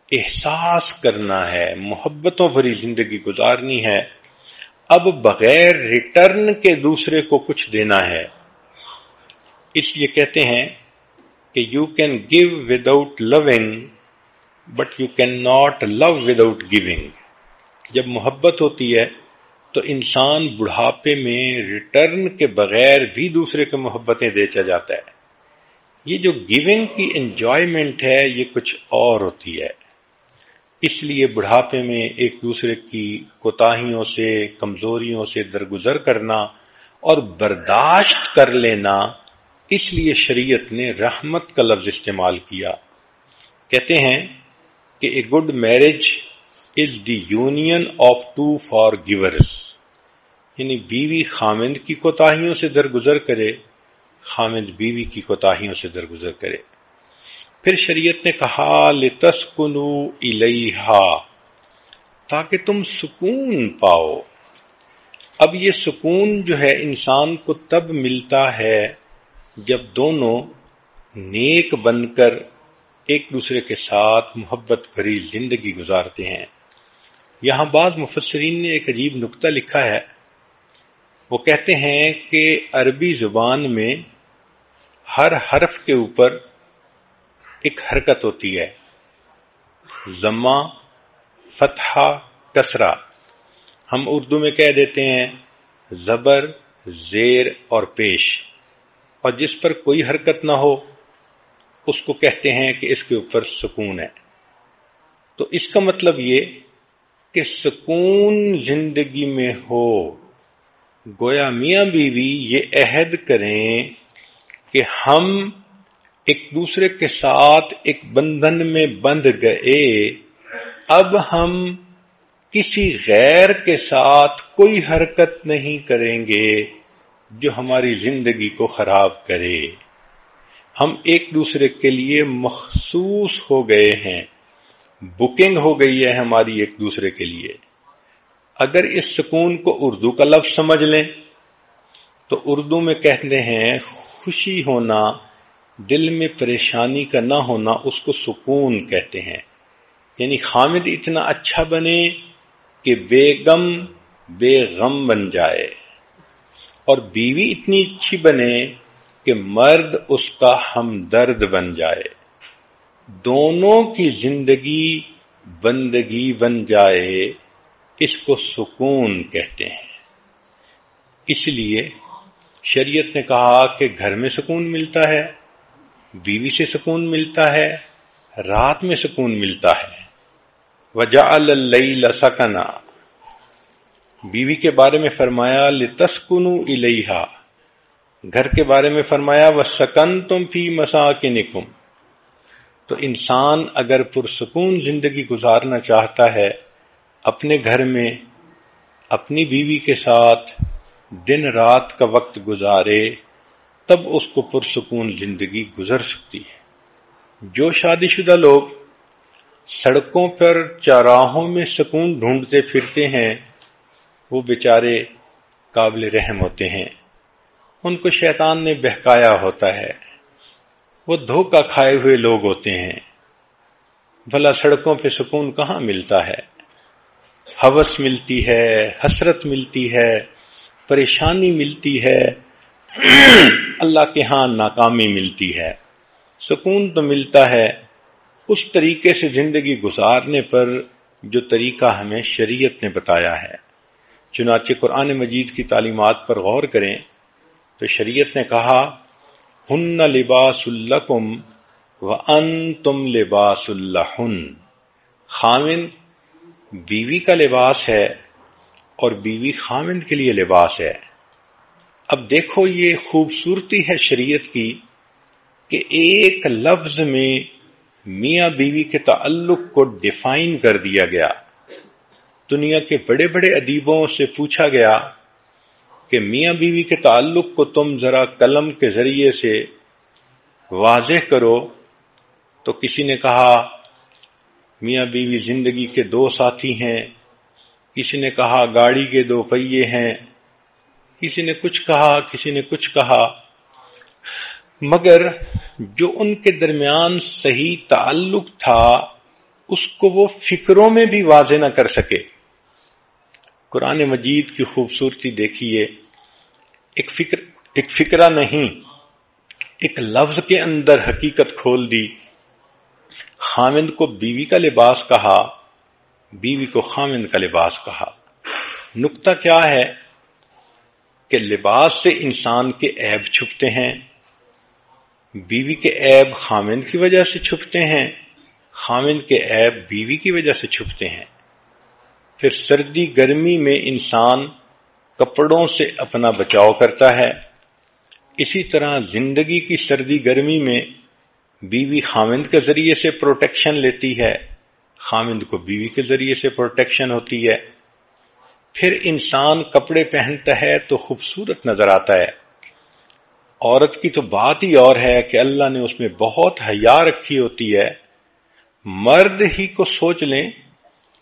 احساس کرنا ہے، محبتوں بھری زندگی گزارنی ہے. اب بغیر ریٹرن کے دوسرے کو کچھ دینا ہے. اس لیے کہتے ہیں کہ you can give without loving but you can not love without giving. جب محبت ہوتی ہے تو انسان بڑھاپے میں ریٹرن کے بغیر بھی دوسرے کو محبتیں دیتا جاتا ہے. یہ جو گیونگ کی انجوائمنٹ ہے یہ کچھ اور ہوتی ہے. اس لیے بڑھاپے میں ایک دوسرے کی کوتاہیوں سے، کمزوریوں سے درگزر کرنا اور برداشت کر لینا، اس لیے شریعت نے رحمت کا لفظ استعمال کیا. کہتے ہیں کہ a good marriage is the union of 2 فارگیورز، یعنی بیوی خاوند کی کوتاہیوں سے درگزر کرے، خاوند بیوی کی کوتاہیوں سے درگزر کرے. پھر شریعت نے کہا لِتَسْكُنُوا إِلَيْهَا، تاکہ تم سکون پاؤ. اب یہ سکون جو ہے انسان کو تب ملتا ہے جب دونوں نیک بن کر ایک دوسرے کے ساتھ محبت بھری زندگی گزارتے ہیں. یہاں بعض مفسرین نے ایک عجیب نکتہ لکھا ہے. وہ کہتے ہیں کہ عربی زبان میں ہر حرف کے اوپر ایک حرکت ہوتی ہے، ضمہ، فتحہ، کسرہ. ہم اردو میں کہہ دیتے ہیں زبر، زیر اور پیش، اور جس پر کوئی حرکت نہ ہو اس کو کہتے ہیں کہ اس کے اوپر سکون ہے. تو اس کا مطلب یہ کہ سکون زندگی میں ہو. گویا میاں بیوی یہ عہد کریں کہ ہم ایک دوسرے کے ساتھ ایک بندھن میں بندھ گئے، اب ہم کسی غیر کے ساتھ کوئی حرکت نہیں کریں گے جو ہماری زندگی کو خراب کرے. ہم ایک دوسرے کے لیے مخصوص ہو گئے ہیں، بکنگ ہو گئی ہے ہماری ایک دوسرے کے لیے. اگر اس سکون کو اردو کا لفظ سمجھ لیں تو اردو میں کہتے ہیں خوشی ہونا، دل میں پریشانی کا نہ ہونا، اس کو سکون کہتے ہیں. یعنی خامد اتنا اچھا بنے کہ بیگم بے غم بن جائے، اور بیوی اتنی اچھی بنے کہ مرد اس کا ہمدرد بن جائے. دونوں کی زندگی بندگی بن جائے، اس کو سکون کہتے ہیں. اس لیے شریعت نے کہا کہ گھر میں سکون ملتا ہے، بیوی سے سکون ملتا ہے، رات میں سکون ملتا ہے۔ وَجَعَلَ اللَّيْلَ سَكَنًا، بیوی کے بارے میں فرمایا لِتَسْكُنُوا إِلَيْهَا، گھر کے بارے میں فرمایا وَسَكَنْتُمْ فِي مَسَاكِنِكُمْ۔ تو انسان اگر پرسکون زندگی گزارنا چاہتا ہے اپنے گھر میں اپنی بیوی کے ساتھ دن رات کا وقت گزارے، تب اس کو پرسکون زندگی گزر سکتی ہے۔ جو شادی شدہ لوگ سڑکوں پر چوراہوں میں سکون ڈھونڈتے پھرتے ہیں وہ بیچارے قابل رحم ہوتے ہیں، ان کو شیطان نے بہکایا ہوتا ہے، وہ دھوکہ کھائے ہوئے لوگ ہوتے ہیں۔ بھلا سڑکوں پہ سکون کہاں ملتا ہے؟ ہوس ملتی ہے، حسرت ملتی ہے، پریشانی ملتی ہے، اللہ کے ہاں ناکامی ملتی ہے۔ سکون تو ملتا ہے اس طریقے سے زندگی گزارنے پر جو طریقہ ہمیں شریعت نے بتایا ہے۔ چنانچہ قرآن مجید کی تعلیمات پر غور کریں تو شریعت نے کہا ہن لباس لکم وانتم لباس لہن، خاوند بیوی کا لباس ہے اور بیوی خاوند کے لیے لباس ہے۔ اب دیکھو یہ خوبصورتی ہے شریعت کی کہ ایک لفظ میں میاں بیوی کے تعلق کو ڈیفائن کر دیا گیا۔ دنیا کے بڑے بڑے ادیبوں سے پوچھا گیا کہ میاں بیوی کے تعلق کو تم ذرا قلم کے ذریعے سے واضح کرو، تو کسی نے کہا میاں بیوی زندگی کے دو ساتھی ہیں، کسی نے کہا گاڑی کے دو پہیے ہیں، کسی نے کچھ کہا، کسی نے کچھ کہا، مگر جو ان کے درمیان صحیح تعلق تھا اس کو وہ فکروں میں بھی واضح نہ کر سکے۔ قرآن مجید کی خوبصورتی دیکھیے، ایک فکرہ نہیں، ایک لفظ کے اندر حقیقت کھول دی۔ خاوند کو بیوی کا لباس کہا، بیوی کو خاوند کا لباس کہا۔ نکتہ کیا ہے کہ لباس سے انسان کے عیب چھپتے ہیں، بیوی کے عیب خاوند کی وجہ سے چھپتے ہیں، خاوند کے عیب بیوی کی وجہ سے چھپتے ہیں۔ پھر سردی گرمی میں انسان کپڑوں سے اپنا بچاؤ کرتا ہے، اسی طرح زندگی کی سردی گرمی میں بیوی خاوند کے ذریعے سے پروٹیکشن لیتی ہے، خاوند کو بیوی کے ذریعے سے پروٹیکشن ہوتی ہے۔ پھر انسان کپڑے پہنتا ہے تو خوبصورت نظر آتا ہے۔ عورت کی تو بات ہی اور ہے کہ اللہ نے اس میں بہت حیا رکھی ہوتی ہے۔ مرد ہی کو سوچ لیں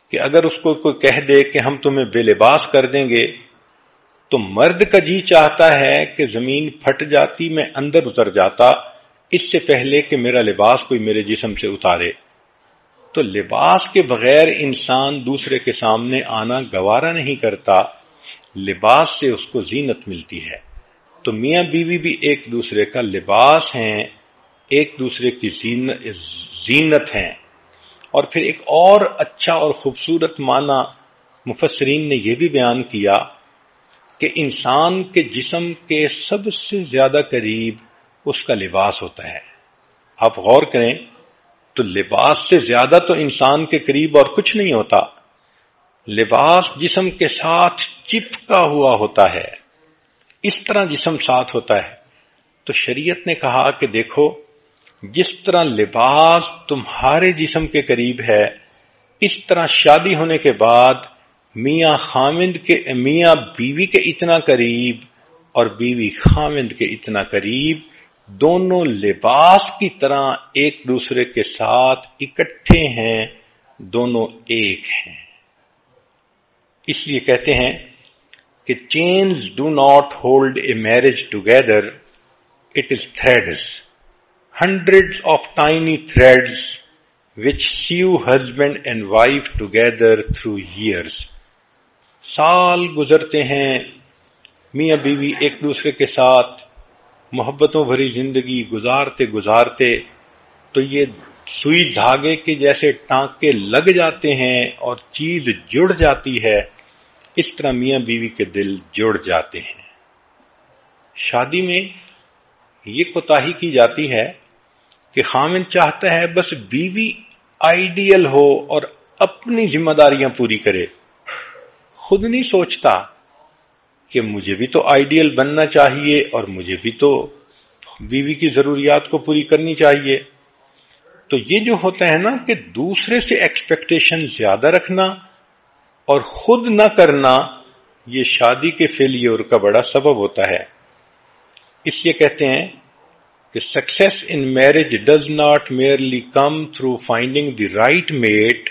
کہ اگر اس کو کوئی کہہ دے کہ ہم تمہیں بے لباس کر دیں گے تو مرد کا جی چاہتا ہے کہ زمین پھٹ جاتی، میں اندر اتر جاتا اس سے پہلے کہ میرا لباس کوئی میرے جسم سے اتارے۔ تو لباس کے بغیر انسان دوسرے کے سامنے آنا گوارا نہیں کرتا، لباس سے اس کو زینت ملتی ہے۔ تو میاں بیوی بھی ایک دوسرے کا لباس ہیں، ایک دوسرے کی زینت ہیں۔ اور پھر ایک اور اچھا اور خوبصورت معنی مفسرین نے یہ بھی بیان کیا کہ انسان کے جسم کے سب سے زیادہ قریب اس کا لباس ہوتا ہے۔ آپ غور کریں تو لباس سے زیادہ تو انسان کے قریب اور کچھ نہیں ہوتا، لباس جسم کے ساتھ چپکا ہوا ہوتا ہے، اس طرح جسم ساتھ ہوتا ہے۔ تو شریعت نے کہا کہ دیکھو جس طرح لباس تمہارے جسم کے قریب ہے، اس طرح شادی ہونے کے بعد میاں بیوی کے اتنا قریب اور بیوی خاوند کے اتنا قریب، دونوں لباس کی طرح ایک دوسرے کے ساتھ اکٹھے ہیں، دونوں ایک ہیں۔ اس لیے کہتے ہیں کہ chains do not hold a marriage together, it is threads, hundreds of tiny threads which sew husband and wife together through years. سال گزرتے ہیں، میاں بیوی ایک دوسرے کے ساتھ محبتوں بھری زندگی گزارتے تو یہ سوئی دھاگے کے جیسے ٹانکے لگ جاتے ہیں اور چیز جڑ جاتی ہے، اس طرح میاں بیوی کے دل جڑ جاتے ہیں۔ شادی میں یہ کوتاہی کی جاتی ہے کہ خاوند چاہتا ہے بس بیوی آئیڈیل ہو اور اپنی ذمہ داریاں پوری کرے، خود نہیں سوچتا کہ مجھے بھی تو آئیڈیل بننا چاہیے اور مجھے بھی تو بیوی کی ضروریات کو پوری کرنی چاہیے۔ تو یہ جو ہوتا ہے نا کہ دوسرے سے ایکسپیکٹیشن زیادہ رکھنا اور خود نہ کرنا، یہ شادی کے فیلیور کا بڑا سبب ہوتا ہے۔ اس لیے کہتے ہیں کہ success in marriage does not merely come through finding the right mate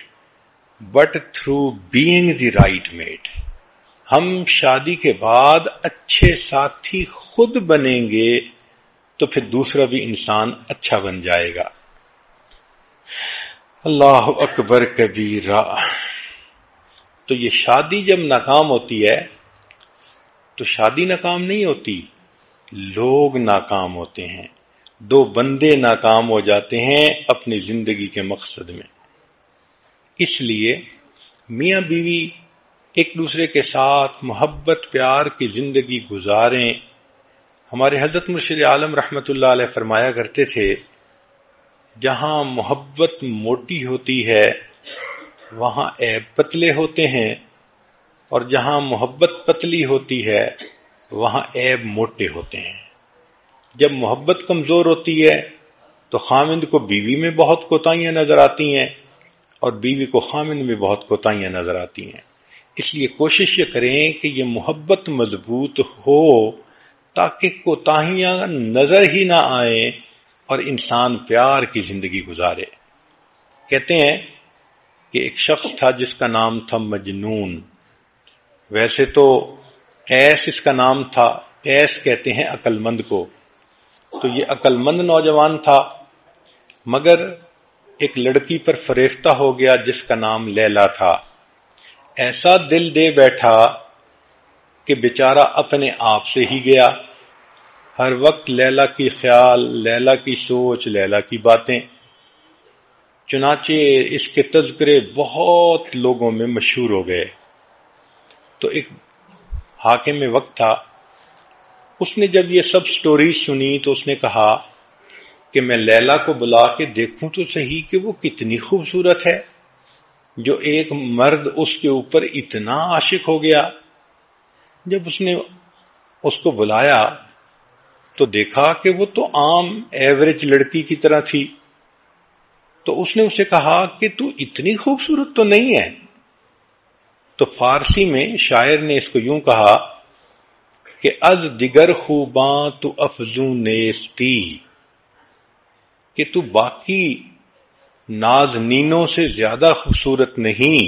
but through being the right mate. ہم شادی کے بعد اچھے ساتھی خود بنیں گے تو پھر دوسرا بھی انسان اچھا بن جائے گا۔ اللہ اکبر کبیرہ۔ تو یہ شادی جب ناکام ہوتی ہے تو شادی ناکام نہیں ہوتی، لوگ ناکام ہوتے ہیں، دو بندے ناکام ہو جاتے ہیں اپنی زندگی کے مقصد میں۔ اس لیے میاں بیوی ایک دوسرے کے ساتھ محبت پیار کی زندگی گزاریں۔ ہمارے حضرت مرشد عالم رحمت اللہ علیہ فرمایا کرتے تھے، جہاں محبت موٹی ہوتی ہے وہاں عیب پتلے ہوتے ہیں، اور جہاں محبت پتلی ہوتی ہے وہاں عیب موٹے ہوتے ہیں۔ جب محبت کمزور ہوتی ہے تو خاوند کو بیوی میں بہت کوتاہیاں نظر آتی ہیں اور بیوی کو خاوند میں بہت کوتاہیاں نظر آتی ہیں۔ اس لیے کوشش یہ کریں کہ یہ محبت مضبوط ہو تاکہ کوتاہیاں نظر ہی نہ آئیں اور انسان پیار کی زندگی گزارے۔ کہتے ہیں کہ ایک شخص تھا جس کا نام تھا مجنون۔ ویسے تو قیس اس کا نام تھا، قیس کہتے ہیں عقل مند کو، تو یہ عقل مند نوجوان تھا، مگر ایک لڑکی پر فریفتہ ہو گیا جس کا نام لیلا تھا۔ ایسا دل دے بیٹھا کہ بیچارہ اپنے آپ سے ہی گیا، ہر وقت لیلا کی خیال، لیلا کی سوچ، لیلا کی باتیں۔ چنانچہ اس کے تذکرے بہت لوگوں میں مشہور ہو گئے۔ تو ایک حاکم وقت تھا، اس نے جب یہ سب سٹوریز سنی تو اس نے کہا کہ میں لیلا کو بلا کے دیکھوں تو صحیح کہ وہ کتنی خوبصورت ہے جو ایک مرد اس کے اوپر اتنا عاشق ہو گیا۔ جب اس نے اس کو بلایا تو دیکھا کہ وہ تو عام ایوریج لڑکی کی طرح تھی، تو اس نے اسے کہا کہ تو اتنی خوبصورت تو نہیں ہے۔ تو فارسی میں شاعر نے اس کو یوں کہا کہ از دیگر خوباں تو افزون نیستی، کہ تو باقی نازنینوں سے زیادہ خوبصورت نہیں،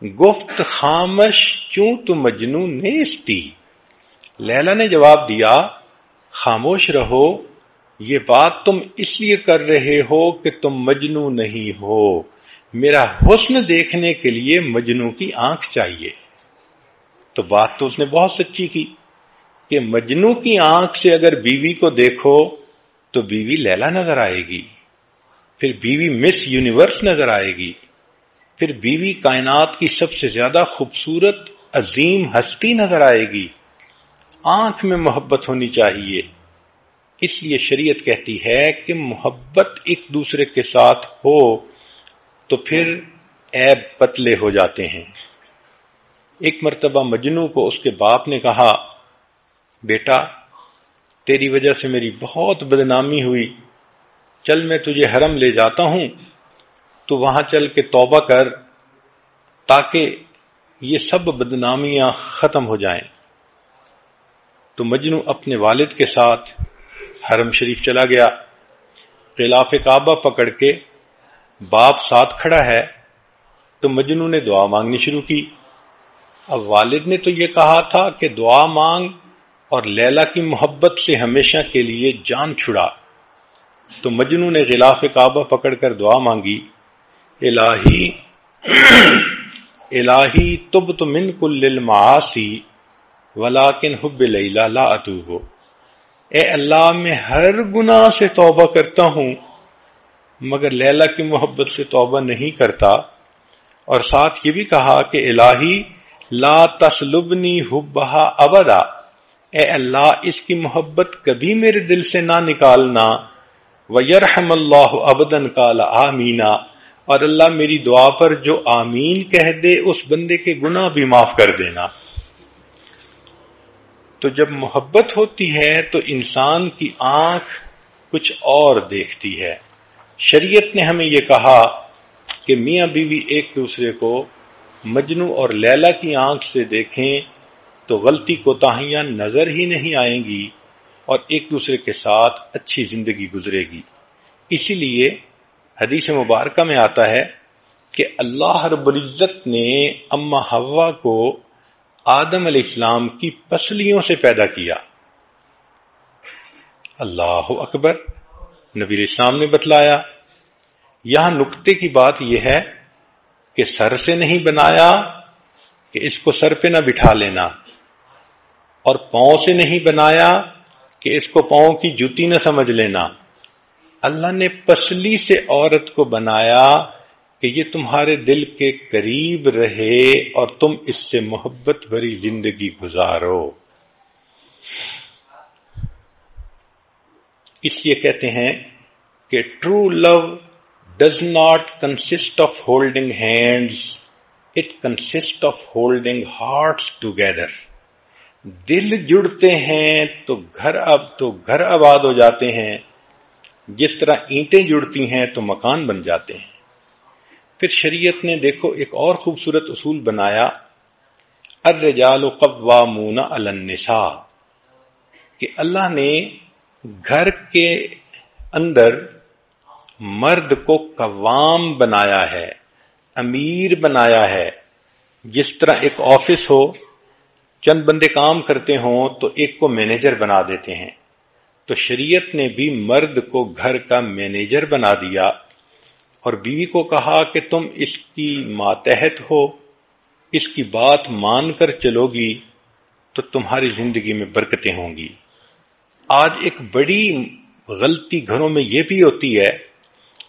گفت خامش کیوں تو مجنون نیستی۔ لیلا نے جواب دیا، خاموش رہو، یہ بات تم اس لیے کر رہے ہو کہ تم مجنو نہیں ہو، میرا حسن دیکھنے کے لیے مجنو کی آنکھ چاہیے۔ تو بات تو اس نے بہت سچی کی کہ مجنو کی آنکھ سے اگر بیوی کو دیکھو تو بیوی لیلا نظر آئے گی، پھر بیوی مس یونیورس نظر آئے گی، پھر بیوی کائنات کی سب سے زیادہ خوبصورت عظیم ہستی نظر آئے گی۔ آنکھ میں محبت ہونی چاہیے۔ اس لیے شریعت کہتی ہے کہ محبت ایک دوسرے کے ساتھ ہو تو پھر عیب پتلے ہو جاتے ہیں۔ ایک مرتبہ مجنو کو اس کے باپ نے کہا، بیٹا تیری وجہ سے میری بہت بدنامی ہوئی، چل میں تجھے حرم لے جاتا ہوں، تو وہاں چل کے توبہ کر تاکہ یہ سب بدنامیاں ختم ہو جائیں۔ تو مجنو اپنے والد کے ساتھ حرم شریف چلا گیا، غلاف کعبہ پکڑ کے باپ ساتھ کھڑا ہے، تو مجنو نے دعا مانگنی شروع کی۔ اب والد نے تو یہ کہا تھا کہ دعا مانگ اور لیلا کی محبت سے ہمیشہ کے لیے جان چھڑا، تو مجنو نے غلاف کعبہ پکڑ کر دعا مانگی، الہی الہی تبت من کل المعاصی ولیکن حب لیلا لا اتوب، اے اللہ میں ہر گناہ سے توبہ کرتا ہوں مگر لیلا کی محبت سے توبہ نہیں کرتا۔ اور ساتھ یہ بھی کہا کہ الہی لا تسلبنی حبہا ابدا، اے اللہ اس کی محبت کبھی میرے دل سے نہ نکالنا. وَيَرْحَمَ اللَّهُ عَبْدًا قَالَ آمِينَ، اور اللہ میری دعا پر جو آمین کہہ دے اس بندے کے گناہ بھی معاف کر دینا. تو جب محبت ہوتی ہے تو انسان کی آنکھ کچھ اور دیکھتی ہے. شریعت نے ہمیں یہ کہا کہ میاں بیوی ایک دوسرے کو مجنو اور لیلا کی آنکھ سے دیکھیں تو غلطی کوتاہیاں نظر ہی نہیں آئیں گی اور ایک دوسرے کے ساتھ اچھی زندگی گزرے گی. اسی لیے حدیث مبارکہ میں آتا ہے کہ اللہ رب العزت نے اما حوا کو آدم علیہ السلام کی پسلیوں سے پیدا کیا. اللہ اکبر، نبی علیہ السلام نے بتلایا. یہاں نکتے کی بات یہ ہے کہ سر سے نہیں بنایا کہ اس کو سر پہ نہ بٹھا لینا، اور پاؤں سے نہیں بنایا کہ اس کو پاؤں کی جوتی نہ سمجھ لینا. اللہ نے پسلی سے عورت کو بنایا کہ یہ تمہارے دل کے قریب رہے اور تم اس سے محبت بھری زندگی گزارو. اس لیے کہتے ہیں کہ true love does not consist of holding hands, it consist of holding hearts together. دل جڑتے ہیں تو گھر آباد ہو جاتے ہیں، جس طرح اینٹیں جڑتی ہیں تو مکان بن جاتے ہیں. پھر شریعت نے دیکھو ایک اور خوبصورت اصول بنایا، الرجال قوامون علی النساء، کہ اللہ نے گھر کے اندر مرد کو قوام بنایا ہے، امیر بنایا ہے. جس طرح ایک آفس ہو، چند بندے کام کرتے ہوں تو ایک کو مینیجر بنا دیتے ہیں، تو شریعت نے بھی مرد کو گھر کا مینیجر بنا دیا اور بیوی کو کہا کہ تم اس کی ماتحت ہو، اس کی بات مان کر چلو گی تو تمہاری زندگی میں برکتیں ہوں گی. آج ایک بڑی غلطی گھروں میں یہ بھی ہوتی ہے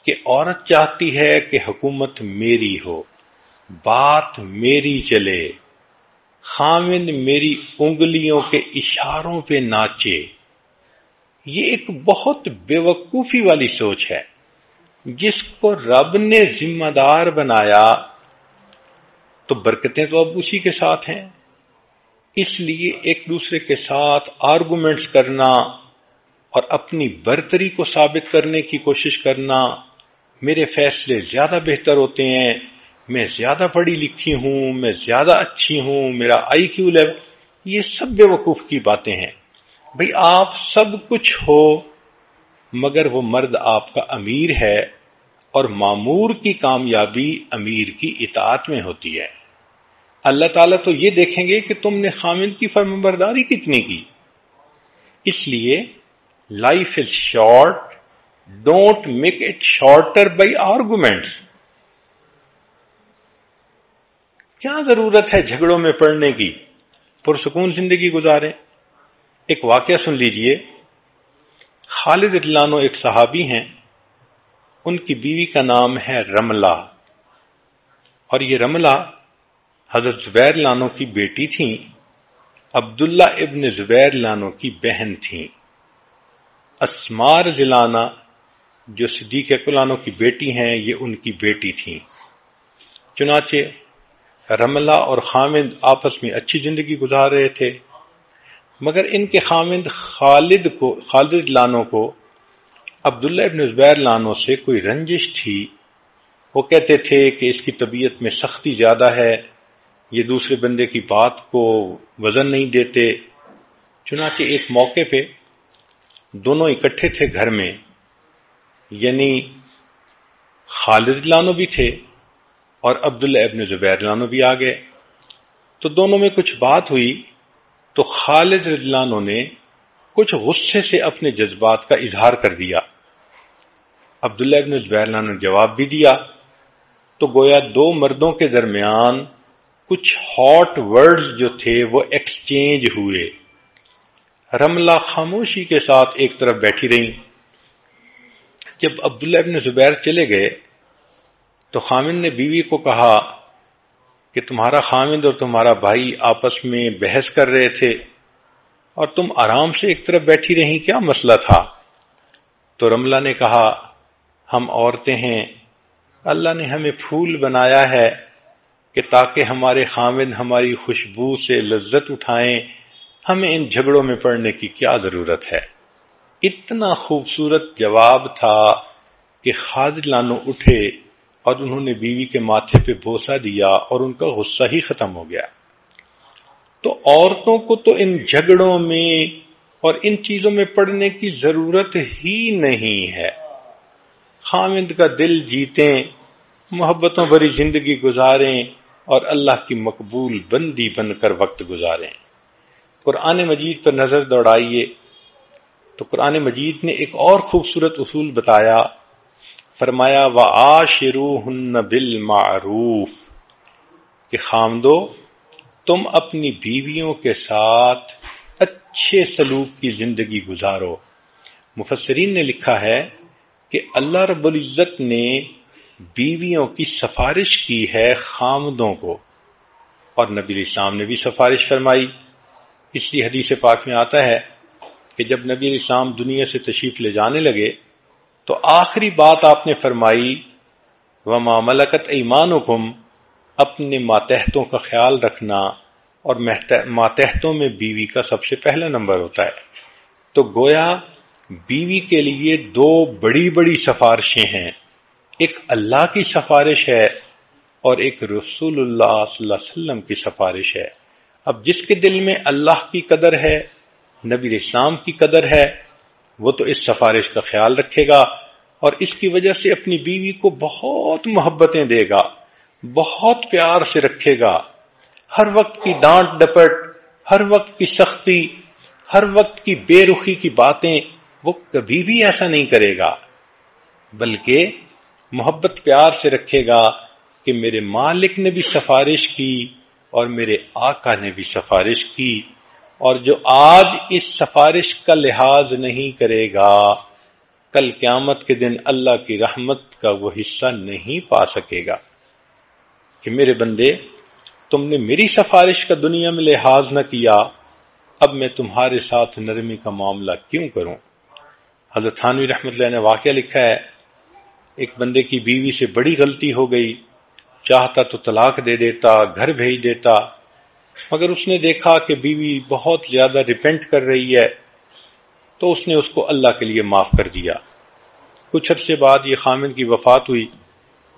کہ عورت چاہتی ہے کہ حکومت میری ہو، بات میری چلے، خاوند میری انگلیوں کے اشاروں پہ ناچے. یہ ایک بہت بے وقوفی والی سوچ ہے. جس کو رب نے ذمہ دار بنایا تو برکتیں تو اب اسی کے ساتھ ہیں. اس لیے ایک دوسرے کے ساتھ آرگومنٹس کرنا اور اپنی برتری کو ثابت کرنے کی کوشش کرنا، میرے فیصلے زیادہ بہتر ہوتے ہیں، میں زیادہ پڑھی لکھی ہوں، میں زیادہ اچھی ہوں، میرا آئی کیو لیول، یہ سب بے وقوف کی باتیں ہیں. بھئی آپ سب کچھ ہو مگر وہ مرد آپ کا امیر ہے، اور مامور کی کامیابی امیر کی اطاعت میں ہوتی ہے. اللہ تعالیٰ تو یہ دیکھیں گے کہ تم نے خاوند کی فرمانبرداری کتنی کی. اس لیے life is short, don't make it shorter by arguments. کیا ضرورت ہے جھگڑوں میں پڑنے کی، پرسکون زندگی گزاریں. ایک واقعہ سن لیجئے. خالد رضی اللہ عنہ ایک صحابی ہیں، ان کی بیوی کا نام ہے رملہ، اور یہ رملہ حضرت زبیر رضی اللہ عنہ کی بیٹی تھیں، عبداللہ ابن زبیر رضی اللہ عنہ کی بہن تھیں. اسماء رضی اللہ عنہ جو صدیق اکبر عنہ کی بیٹی ہیں، یہ ان کی بیٹی تھیں. چنانچہ رملہ اور خامد آپس میں اچھی زندگی گزار رہے تھے، مگر ان کے خامد خالد رضی اللہ عنہ کو عبداللہ ابن زبیر رضی اللہ عنہ سے کوئی رنجش تھی. وہ کہتے تھے کہ اس کی طبیعت میں سختی زیادہ ہے، یہ دوسرے بندے کی بات کو وزن نہیں دیتے. چنانچہ ایک موقع پہ دونوں اکٹھے تھے گھر میں، یعنی خالد رضی اللہ عنہ بھی تھے اور عبداللہ ابن زبیر رضی اللہ عنہ بھی آ گئے. تو دونوں میں کچھ بات ہوئی تو خالد رضی اللہ عنہ نے کچھ غصے سے اپنے جذبات کا اظہار کر دیا. عبداللہ ابن زبیر رضی اللہ عنہ نے جواب بھی دیا. تو گویا دو مردوں کے درمیان کچھ ہاٹ ورڈز جو تھے وہ ایکسچینج ہوئے. رملہ خاموشی کے ساتھ ایک طرف بیٹھی رہیں. جب عبداللہ ابن زبیر چلے گئے تو خامد نے بیوی کو کہا کہ تمہارا خامد اور تمہارا بھائی آپس میں بحث کر رہے تھے اور تم آرام سے ایک طرف بیٹھی رہیں، کیا مسئلہ تھا؟ تو رملہ نے کہا ہم عورتیں ہیں، اللہ نے ہمیں پھول بنایا ہے کہ تاکہ ہمارے خامد ہماری خوشبو سے لذت اٹھائیں، ہمیں ان جھگڑوں میں پڑنے کی کیا ضرورت ہے۔ اتنا خوبصورت جواب تھا کہ خالد لانو اٹھے اور انہوں نے بیوی کے ماتھے پہ بوسہ دیا اور ان کا غصہ ہی ختم ہو گیا۔ تو عورتوں کو تو ان جھگڑوں میں اور ان چیزوں میں پڑنے کی ضرورت ہی نہیں ہے۔ خامد کا دل جیتیں، محبتوں بھری زندگی گزاریں اور اللہ کی مقبول بندی بن کر وقت گزاریں۔ قرآن مجید پر نظر دوڑائیے تو قرآن مجید نے ایک اور خوبصورت اصول بتایا، فرمایا وَعَاشِرُوهُنَّ بِالْمَعْرُوفِ کہ خامدو تم اپنی بیویوں کے ساتھ اچھے سلوک کی زندگی گزارو۔ مفسرین نے لکھا ہے کہ اللہ رب العزت نے بیویوں کی سفارش کی ہے خامدوں کو، اور نبی علیہ السلام نے بھی سفارش فرمائی۔ اس لیے حدیث پاک میں آتا ہے کہ جب نبی علیہ السلام دنیا سے تشریف لے جانے لگے تو آخری بات آپ نے فرمائی وَمَا مَلَكَتْ أَيْمَانُكُمْ اپنے ماتحتوں کا خیال رکھنا، اور ماتحتوں میں بیوی کا سب سے پہلا نمبر ہوتا ہے۔ تو گویا بیوی کے لیے دو بڑی بڑی سفارشیں ہیں، ایک اللہ کی سفارش ہے اور ایک رسول اللہ صلی اللہ علیہ وسلم کی سفارش ہے۔ اب جس کے دل میں اللہ کی قدر ہے، نبی علیہ السلام کی قدر ہے، وہ تو اس سفارش کا خیال رکھے گا اور اس کی وجہ سے اپنی بیوی کو بہت محبتیں دے گا، بہت پیار سے رکھے گا۔ ہر وقت کی ڈانٹ ڈپٹ، ہر وقت کی سختی، ہر وقت کی بے رخی کی باتیں وہ کبھی بھی ایسا نہیں کرے گا، بلکہ محبت پیار سے رکھے گا کہ میرے مالک نے بھی سفارش کی اور میرے آقا نے بھی سفارش کی، اور جو آج اس سفارش کا لحاظ نہیں کرے گا کل قیامت کے دن اللہ کی رحمت کا وہ حصہ نہیں پا سکے گا۔ کہ میرے بندے تم نے میری سفارش کا دنیا میں لحاظ نہ کیا، اب میں تمہارے ساتھ نرمی کا معاملہ کیوں کروں؟ حضرت تھانوی رحمۃ اللہ نے واقعہ لکھا ہے، ایک بندے کی بیوی سے بڑی غلطی ہو گئی، چاہتا تو طلاق دے دیتا، گھر بھیج دیتا، مگر اس نے دیکھا کہ بیوی بہت زیادہ ریپینٹ کر رہی ہے تو اس نے اس کو اللہ کے لیے معاف کر دیا۔ کچھ عرصے بعد یہ خامد کی وفات ہوئی،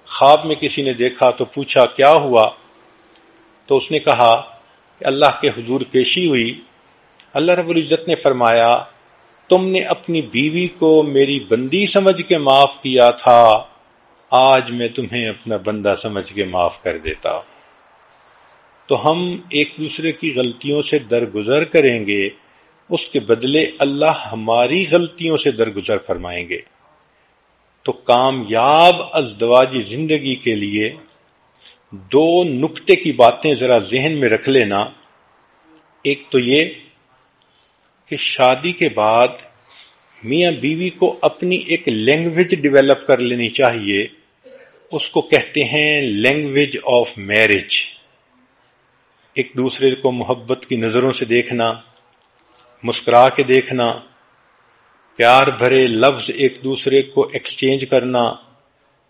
خواب میں کسی نے دیکھا تو پوچھا کیا ہوا، تو اس نے کہا کہ اللہ کے حضور پیشی ہوئی، اللہ رب العزت نے فرمایا تم نے اپنی بیوی کو میری بندی سمجھ کے معاف کیا تھا، آج میں تمہیں اپنا بندہ سمجھ کے معاف کر دیتا ہوں۔ تو ہم ایک دوسرے کی غلطیوں سے درگزر کریں گے، اس کے بدلے اللہ ہماری غلطیوں سے درگزر فرمائیں گے۔ تو کامیاب ازدواجی زندگی کے لیے دو نکتے کی باتیں ذرا ذہن میں رکھ لینا۔ ایک تو یہ کہ شادی کے بعد میاں بیوی کو اپنی ایک لینگویج ڈیولپ کر لینی چاہیے، اس کو کہتے ہیں لینگویج آف میرج۔ ایک دوسرے کو محبت کی نظروں سے دیکھنا، مسکرا کے دیکھنا، پیار بھرے لفظ ایک دوسرے کو ایکسچینج کرنا،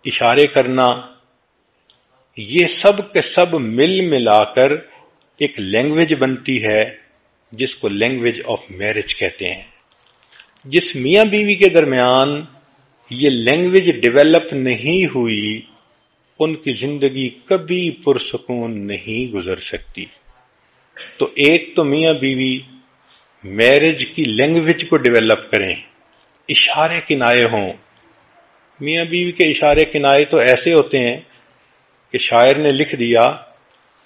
اشارے کرنا، یہ سب کے سب مل ملا کر ایک لینگویج بنتی ہے جس کو لینگویج آف میرج کہتے ہیں۔ جس میاں بیوی کے درمیان یہ لینگویج ڈیولپ نہیں ہوئی، ان کی زندگی کبھی پرسکون نہیں گزر سکتی۔ تو ایک تو میاں بیوی میرج کی لینگویج کو ڈیولپ کریں، اشارے کنائے ہوں۔ میاں بیوی کے اشارے کنائے تو ایسے ہوتے ہیں کہ شاعر نے لکھ دیا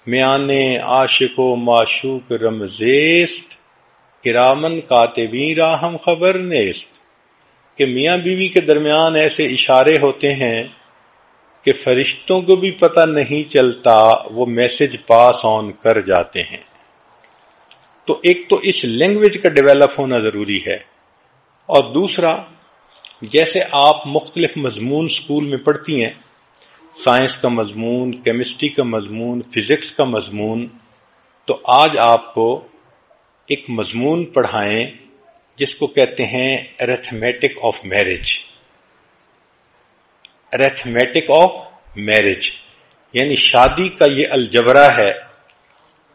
میانے عاشق و معشوق رمزیست کرامن کاتبین را ہم خبر نیست، کہ میاں بیوی کے درمیان ایسے اشارے ہوتے ہیں کہ فرشتوں کو بھی پتہ نہیں چلتا، وہ میسج پاس آن کر جاتے ہیں۔ تو ایک تو اس لینگویج کا ڈیولپ ہونا ضروری ہے، اور دوسرا جیسے آپ مختلف مضمون سکول میں پڑھتی ہیں، سائنس کا مضمون، کیمسٹری کا مضمون، فزکس کا مضمون، تو آج آپ کو ایک مضمون پڑھائیں جس کو کہتے ہیں arithmetic of marriage. Arithmetic of marriage یعنی شادی کا یہ الجبرا ہے.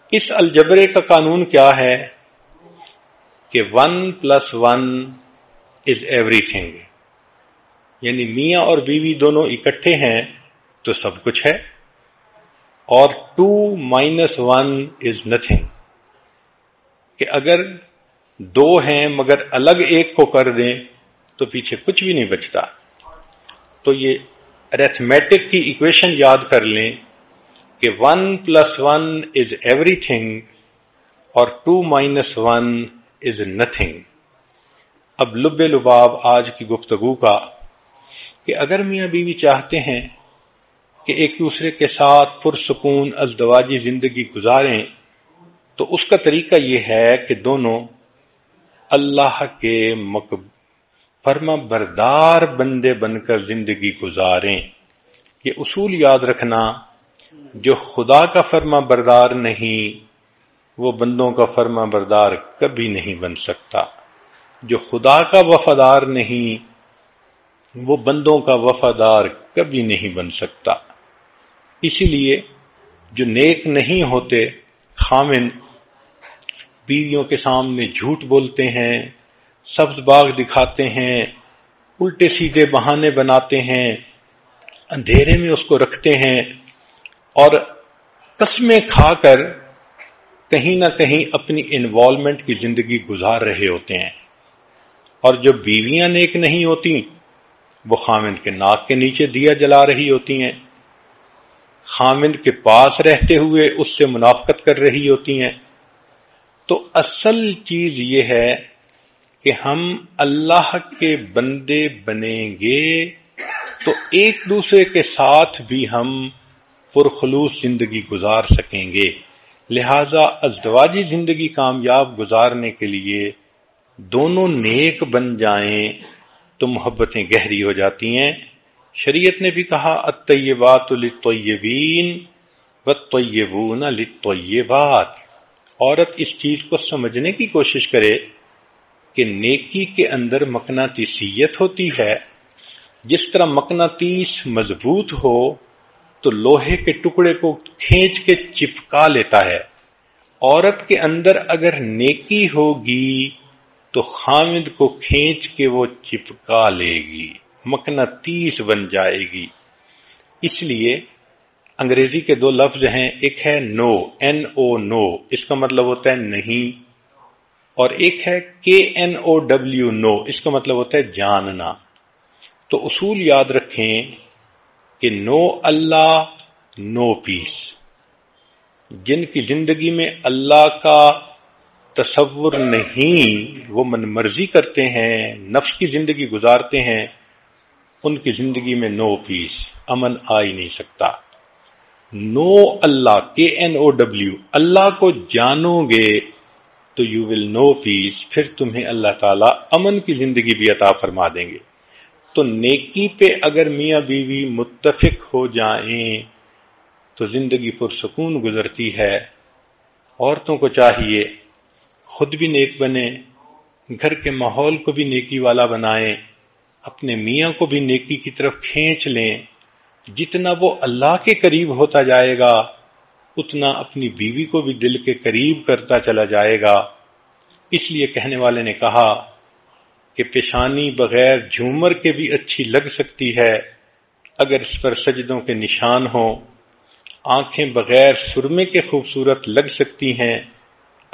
اس الجبرے کا قانون کیا ہے کہ 1+1 is everything. یعنی میاں اور بیوی دونوں اکٹھے ہیں تو سب کچھ ہے، اور 2-1 is nothing. کہ اگر دو ہیں مگر الگ ایک کو کر دیں تو پیچھے کچھ بھی نہیں بچتا. تو یہ ارتھمیٹک کی ایکویشن یاد کر لیں کہ 1+1 is everything اور 2-1 is nothing. اب لب لباب آج کی گفتگو کا کہ اگر میاں بیوی چاہتے ہیں کہ ایک دوسرے کے ساتھ پرسکون ازدواجی زندگی گزاریں تو اس کا طریقہ یہ ہے کہ دونوں اللہ کے فرما بردار بندے بن کر زندگی گزاریں. یہ اصول یاد رکھنا، جو خدا کا فرما بردار نہیں وہ بندوں کا فرما بردار کبھی نہیں بن سکتا. جو خدا کا وفادار نہیں وہ بندوں کا وفادار کبھی نہیں بن سکتا. اسی لیے جو نیک نہیں ہوتے خامن بیویوں کے سامنے جھوٹ بولتے ہیں، سبز باغ دکھاتے ہیں، الٹے سیدھے بہانے بناتے ہیں، اندھیرے میں اس کو رکھتے ہیں اور قسمیں کھا کر کہیں نہ کہیں اپنی انوالومنٹ کی زندگی گزار رہے ہوتے ہیں. اور جو بیویاں نیک نہیں ہوتی وہ خامند کے ناک کے نیچے دیا جلا رہی ہوتی ہیں، خامند کے پاس رہتے ہوئے اس سے منافقت کر رہی ہوتی ہیں. تو اصل چیز یہ ہے کہ ہم اللہ کے بندے بنیں گے تو ایک دوسرے کے ساتھ بھی ہم پرخلوص زندگی گزار سکیں گے. لہذا ازدواجی زندگی کامیاب گزارنے کے لیے دونوں نیک بن جائیں تو محبتیں گہری ہو جاتی ہیں. شریعت نے بھی کہا الطیبات للطیبین والطیبون للطیبات. عورت اس چیز کو سمجھنے کی کوشش کرے کہ نیکی کے اندر مقناطیسیت ہوتی ہے. جس طرح مقناطیس مضبوط ہو تو لوہے کے ٹکڑے کو کھینچ کے چپکا لیتا ہے. عورت کے اندر اگر نیکی ہوگی تو خامد کو کھینچ کے وہ چپکا لے گی، مقناطیس بن جائے گی. اس لیے انگریزی کے دو لفظ ہیں، ایک ہے نو NO نو، اس کا مطلب ہوتا ہے نہیں، اور ایک ہے KNOW نو، اس کا مطلب ہوتا ہے جاننا. تو اصول یاد رکھیں کہ نو اللہ نو پیس. جن کی زندگی میں اللہ کا تصور نہیں، وہ من مرضی کرتے ہیں، نفس کی زندگی گزارتے ہیں، ان کی زندگی میں نو پیس، امن آ ہی نہیں سکتا. نو اللہ KNOW، اللہ کو جانو گے تو یو ول نو پیس، پھر تمہیں اللہ تعالیٰ امن کی زندگی بھی عطا فرما دیں گے. تو نیکی پہ اگر میاں بیوی متفق ہو جائیں تو زندگی پرسکون گزرتی ہے. عورتوں کو چاہیے خود بھی نیک بنیں، گھر کے ماحول کو بھی نیکی والا بنائیں، اپنے میاں کو بھی نیکی کی طرف کھینچ لیں. جتنا وہ اللہ کے قریب ہوتا جائے گا اتنا اپنی بیوی کو بھی دل کے قریب کرتا چلا جائے گا. اس لیے کہنے والے نے کہا کہ پیشانی بغیر جھومر کے بھی اچھی لگ سکتی ہے اگر اس پر سجدوں کے نشان ہوں. آنکھیں بغیر سرمے کے خوبصورت لگ سکتی ہیں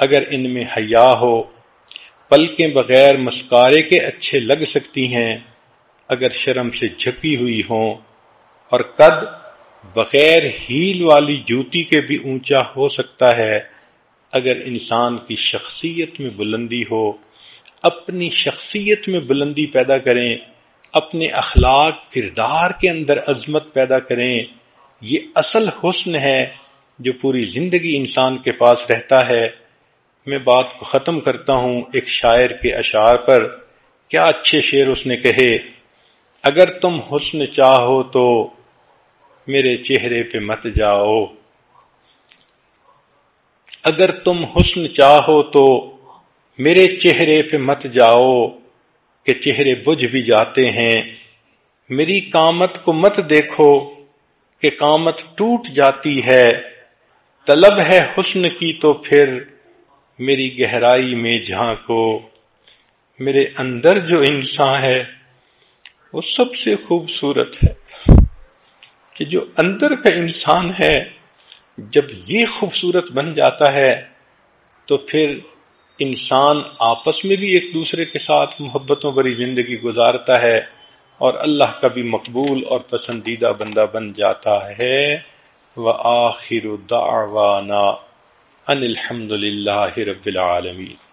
اگر ان میں حیا ہو. پلکیں بغیر مسکارے کے اچھے لگ سکتی ہیں اگر شرم سے جھکی ہوئی ہوں. اور قد بغیر ہیل والی جوتی کے بھی اونچا ہو سکتا ہے اگر انسان کی شخصیت میں بلندی ہو. اپنی شخصیت میں بلندی پیدا کریں، اپنے اخلاق کردار کے اندر عظمت پیدا کریں. یہ اصل حسن ہے جو پوری زندگی انسان کے پاس رہتا ہے. میں بات کو ختم کرتا ہوں ایک شاعر کے اشعار پر. کیا اچھے شعر اس نے کہے. اگر تم حسن چاہو تو میرے چہرے پہ مت جاؤ، اگر تم حسن چاہو تو میرے چہرے پہ مت جاؤ کہ چہرے بجھ بھی جاتے ہیں، میری قامت کو مت دیکھو کہ قامت ٹوٹ جاتی ہے، طلب ہے حسن کی تو پھر میری گہرائی میں جھانکو۔ میرے اندر جو انسان ہے وہ سب سے خوبصورت ہے، کہ جو اندر کا انسان ہے جب یہ خوبصورت بن جاتا ہے تو پھر انسان آپس میں بھی ایک دوسرے کے ساتھ محبتوں بھری زندگی گزارتا ہے اور اللہ کا بھی مقبول اور پسندیدہ بندہ بن جاتا ہے۔ وآخر دعوانا ان الحمد للہ رب العالمین۔